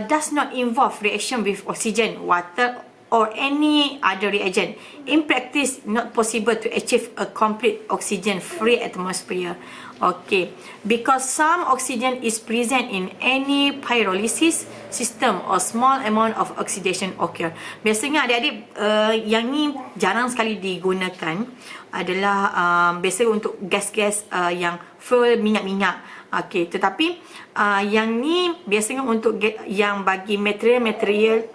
does not involve reaction with oxygen, water or any other reagent. In practice, not possible to achieve a complete oxygen-free atmosphere. Okay, because some oxygen is present in any pyrolysis system or small amount of oxidation occur. Biasanya adik-adik yang ni jarang sekali digunakan adalah biasanya untuk gas-gas yang fuel minyak-minyak. Okay, tetapi yang ni biasanya untuk yang bagi material-material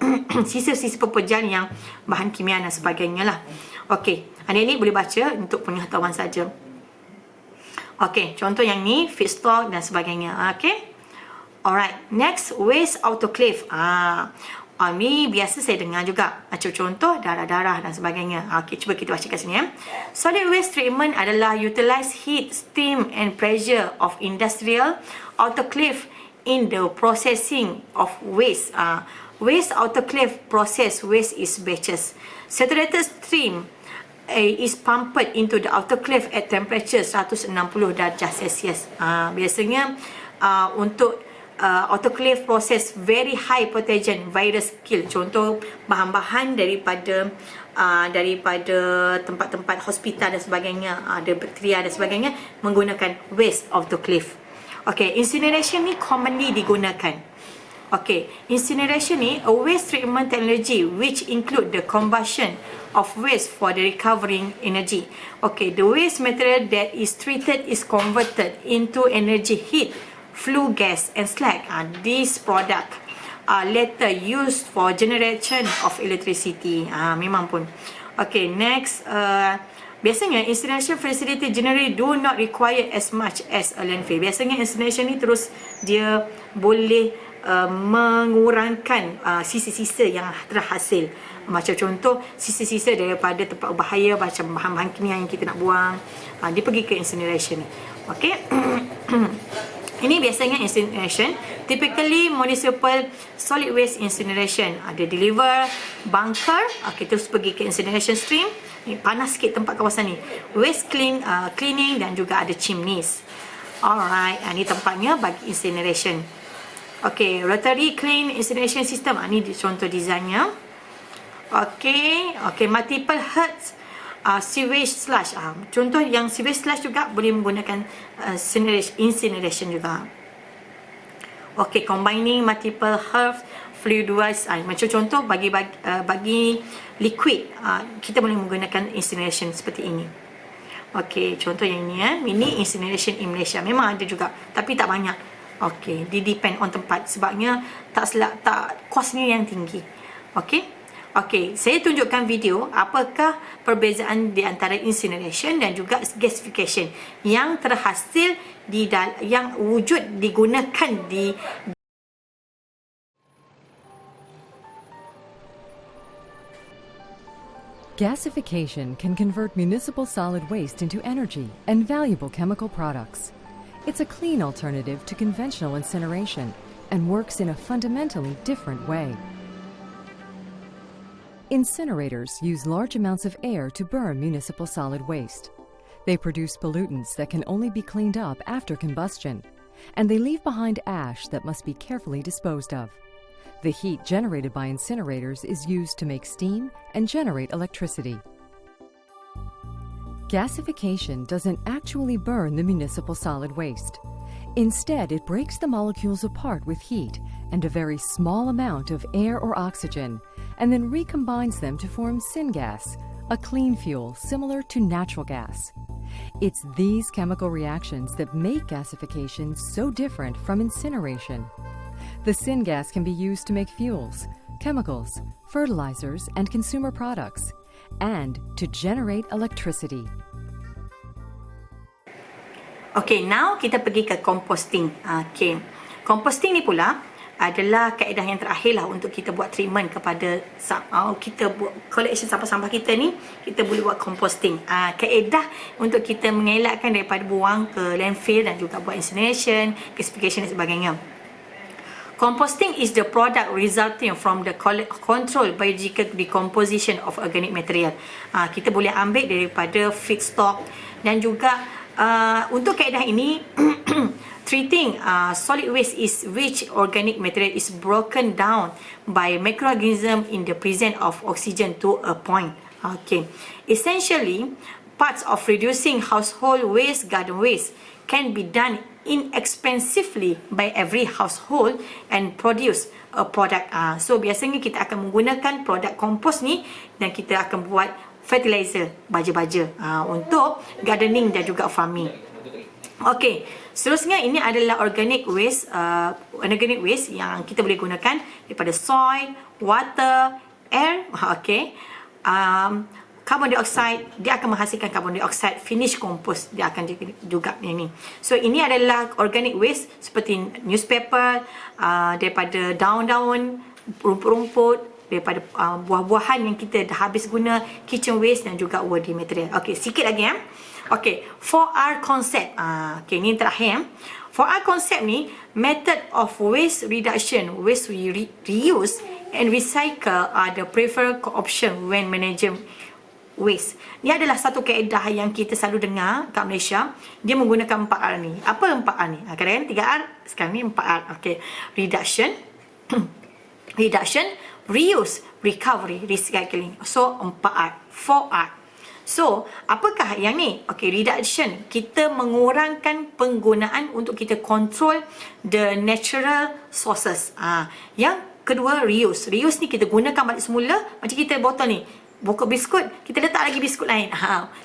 sisa-sisa pekerjaan yang bahan kimia dan sebagainya lah. Okay, adik-adik boleh baca untuk pengetahuan saja. Okay, contoh yang ni feedstock dan sebagainya. Okay, alright, next waste autoclave. Ni biasa saya dengar juga. Contoh darah-darah dan sebagainya. Okay, cuba kita baca kat sini ya. Solid waste treatment adalah utilize heat, steam and pressure of industrial autoclave in the processing of waste. Waste autoclave process waste is batches. Saturated stream is pumped into the autoclave at temperature 160 darjah Celsius. Biasanya untuk autoclave process very high pathogen virus kill. Contoh bahan-bahan daripada tempat-tempat hospital dan sebagainya, ada bakteria dan sebagainya, menggunakan waste autoclave. Okay, incineration ni commonly digunakan. Okay, incineration ni a waste treatment technology which include the combustion of waste for the recovering energy. Okay, the waste material that is treated is converted into energy, heat, flue gas and slag. This product are later used for generation of electricity. Memang pun. Okay, next Biasanya incineration facility generally do not require as much as a landfill. Biasanya incineration ni terus dia boleh mengurangkan sisa-sisa yang terhasil. Macam contoh sisa-sisa daripada tempat berbahaya macam bahan-bahan kimia yang kita nak buang, dia pergi ke incineration. Okey. Ini biasanya incineration, typically municipal solid waste incineration. Ada deliver, bunker, terus pergi ke incineration stream. Ni panas sikit tempat kawasan ni. Waste cleaning dan juga ada chimneys. Alright, ni tempatnya bagi incineration. Okay, rotary clean incineration system. Ni contoh desainnya. Okay, multiple hertz sewage slush. Contoh yang sewage slush juga boleh menggunakan incineration juga. Okay, combining multiple hertz fluidize. Macam contoh bagi liquid, kita boleh menggunakan incineration seperti ini. Okay, contoh yang ini mini incineration in Malaysia. Memang ada juga, tapi tak banyak. Okay, dia depend on tempat. Sebabnya tak kosnya yang tinggi. Okay, saya tunjukkan video apakah perbezaan di antara incineration dan juga gasification yang terhasil yang wujud digunakan di Gasification can convert municipal solid waste into energy and valuable chemical products. It's a clean alternative to conventional incineration and works in a fundamentally different way. Incinerators use large amounts of air to burn municipal solid waste. They produce pollutants that can only be cleaned up after combustion, and they leave behind ash that must be carefully disposed of. The heat generated by incinerators is used to make steam and generate electricity. Gasification doesn't actually burn the municipal solid waste. Instead, it breaks the molecules apart with heat and a very small amount of air or oxygen, and then recombines them to form syngas, a clean fuel similar to natural gas. It's these chemical reactions that make gasification so different from incineration. The syngas can be used to make fuels, chemicals, fertilizers, and consumer products, and to generate electricity. Okay, now kita pergi ke composting. Okay, composting ni pula adalah kaedah yang terakhir lah untuk kita buat treatment kepada kita buat collection sampah-sampah kita ni. Kita boleh buat composting. Kaedah untuk kita mengelakkan daripada buang ke landfill dan juga buat incineration, gasification dan sebagainya. Composting is the product resulting from the controlled biological decomposition of organic material. Kita boleh ambil daripada feedstock dan juga untuk kaedah ini treating solid waste is which organic material is broken down by microorganism in the presence of oxygen to a point. Okay, essentially parts of reducing household waste, garden waste can be done inexpensively by every household and produce a product. So biasanya kita akan menggunakan produk kompos ni dan kita akan buat fertilizer baja-baja untuk gardening dan juga farming. Okey, seterusnya ini adalah organic waste yang kita boleh gunakan daripada soil, water, air. Okey, carbon dioxide, dia akan menghasilkan carbon dioxide, finish compost dia akan juga ini. So ini adalah organic waste seperti newspaper, daripada daun-daun, rumput-rumput, daripada buah-buahan yang kita dah habis guna, kitchen waste dan juga woody material. Okey, sikit lagi Okey, 4R concept. Okey, ni terakhir. 4R concept ni method of waste reduction, waste reuse and recycle are the preferred option when managing waste. Ni adalah satu kaedah yang kita selalu dengar kat Malaysia. Dia menggunakan 4R ni. Apa 4R ni? Kadang-kadang 3R, sekarang ni 4R. Okey, reduction, reuse, recovery, recycling. So 4R, 4R. So, apakah yang ni? Okay, reduction. Kita mengurangkan penggunaan untuk kita control the natural sources. Yang kedua, reuse. Reuse ni kita gunakan balik semula. Macam kita botol ni. Botol biskut, kita letak lagi biskut lain.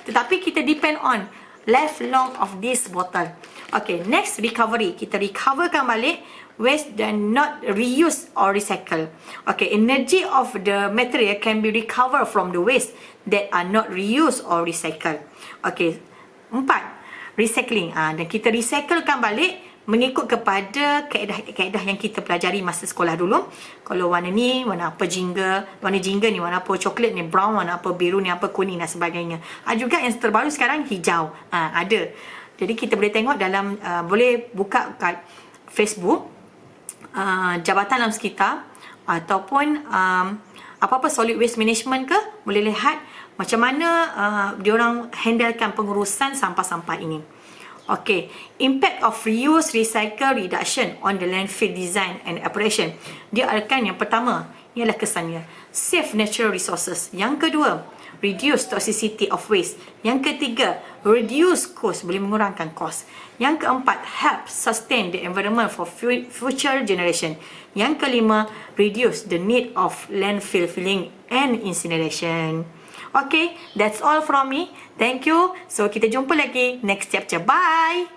Tetapi kita depend on lifelong of this bottle. Okay, next recovery. Kita recoverkan balik waste dan not reuse or recycle. Okay, energy of the material can be recovered from the waste that are not reused or recycle. Okay, 4, recycling. Dan kita recyclekan balik mengikut kepada kaedah yang kita pelajari masa sekolah dulu. Kalau warna ni, warna apa warna jingga ni, warna apa coklat ni, brown, warna apa biru ni, apa kuning dan sebagainya. Juga yang terbaru sekarang hijau. Ada. Jadi kita boleh tengok dalam, boleh buka kat Facebook, Jabatan Alam Sekitar ataupun apa-apa solid waste management ke, boleh lihat macam mana diorang handlekan pengurusan sampah-sampah ini. Okay, impact of reuse, recycle, reduction on the landfill design and operation. Dia akan yang pertama, ialah kesannya save natural resources. Yang kedua, reduce toxicity of waste. Yang ketiga, reduce cost, boleh mengurangkan cost. Yang keempat, help sustain the environment for future generation. Yang kelima, reduce the need of landfill filling and incineration. Okay, that's all from me. Thank you. So, kita jumpa lagi next chapter. Bye!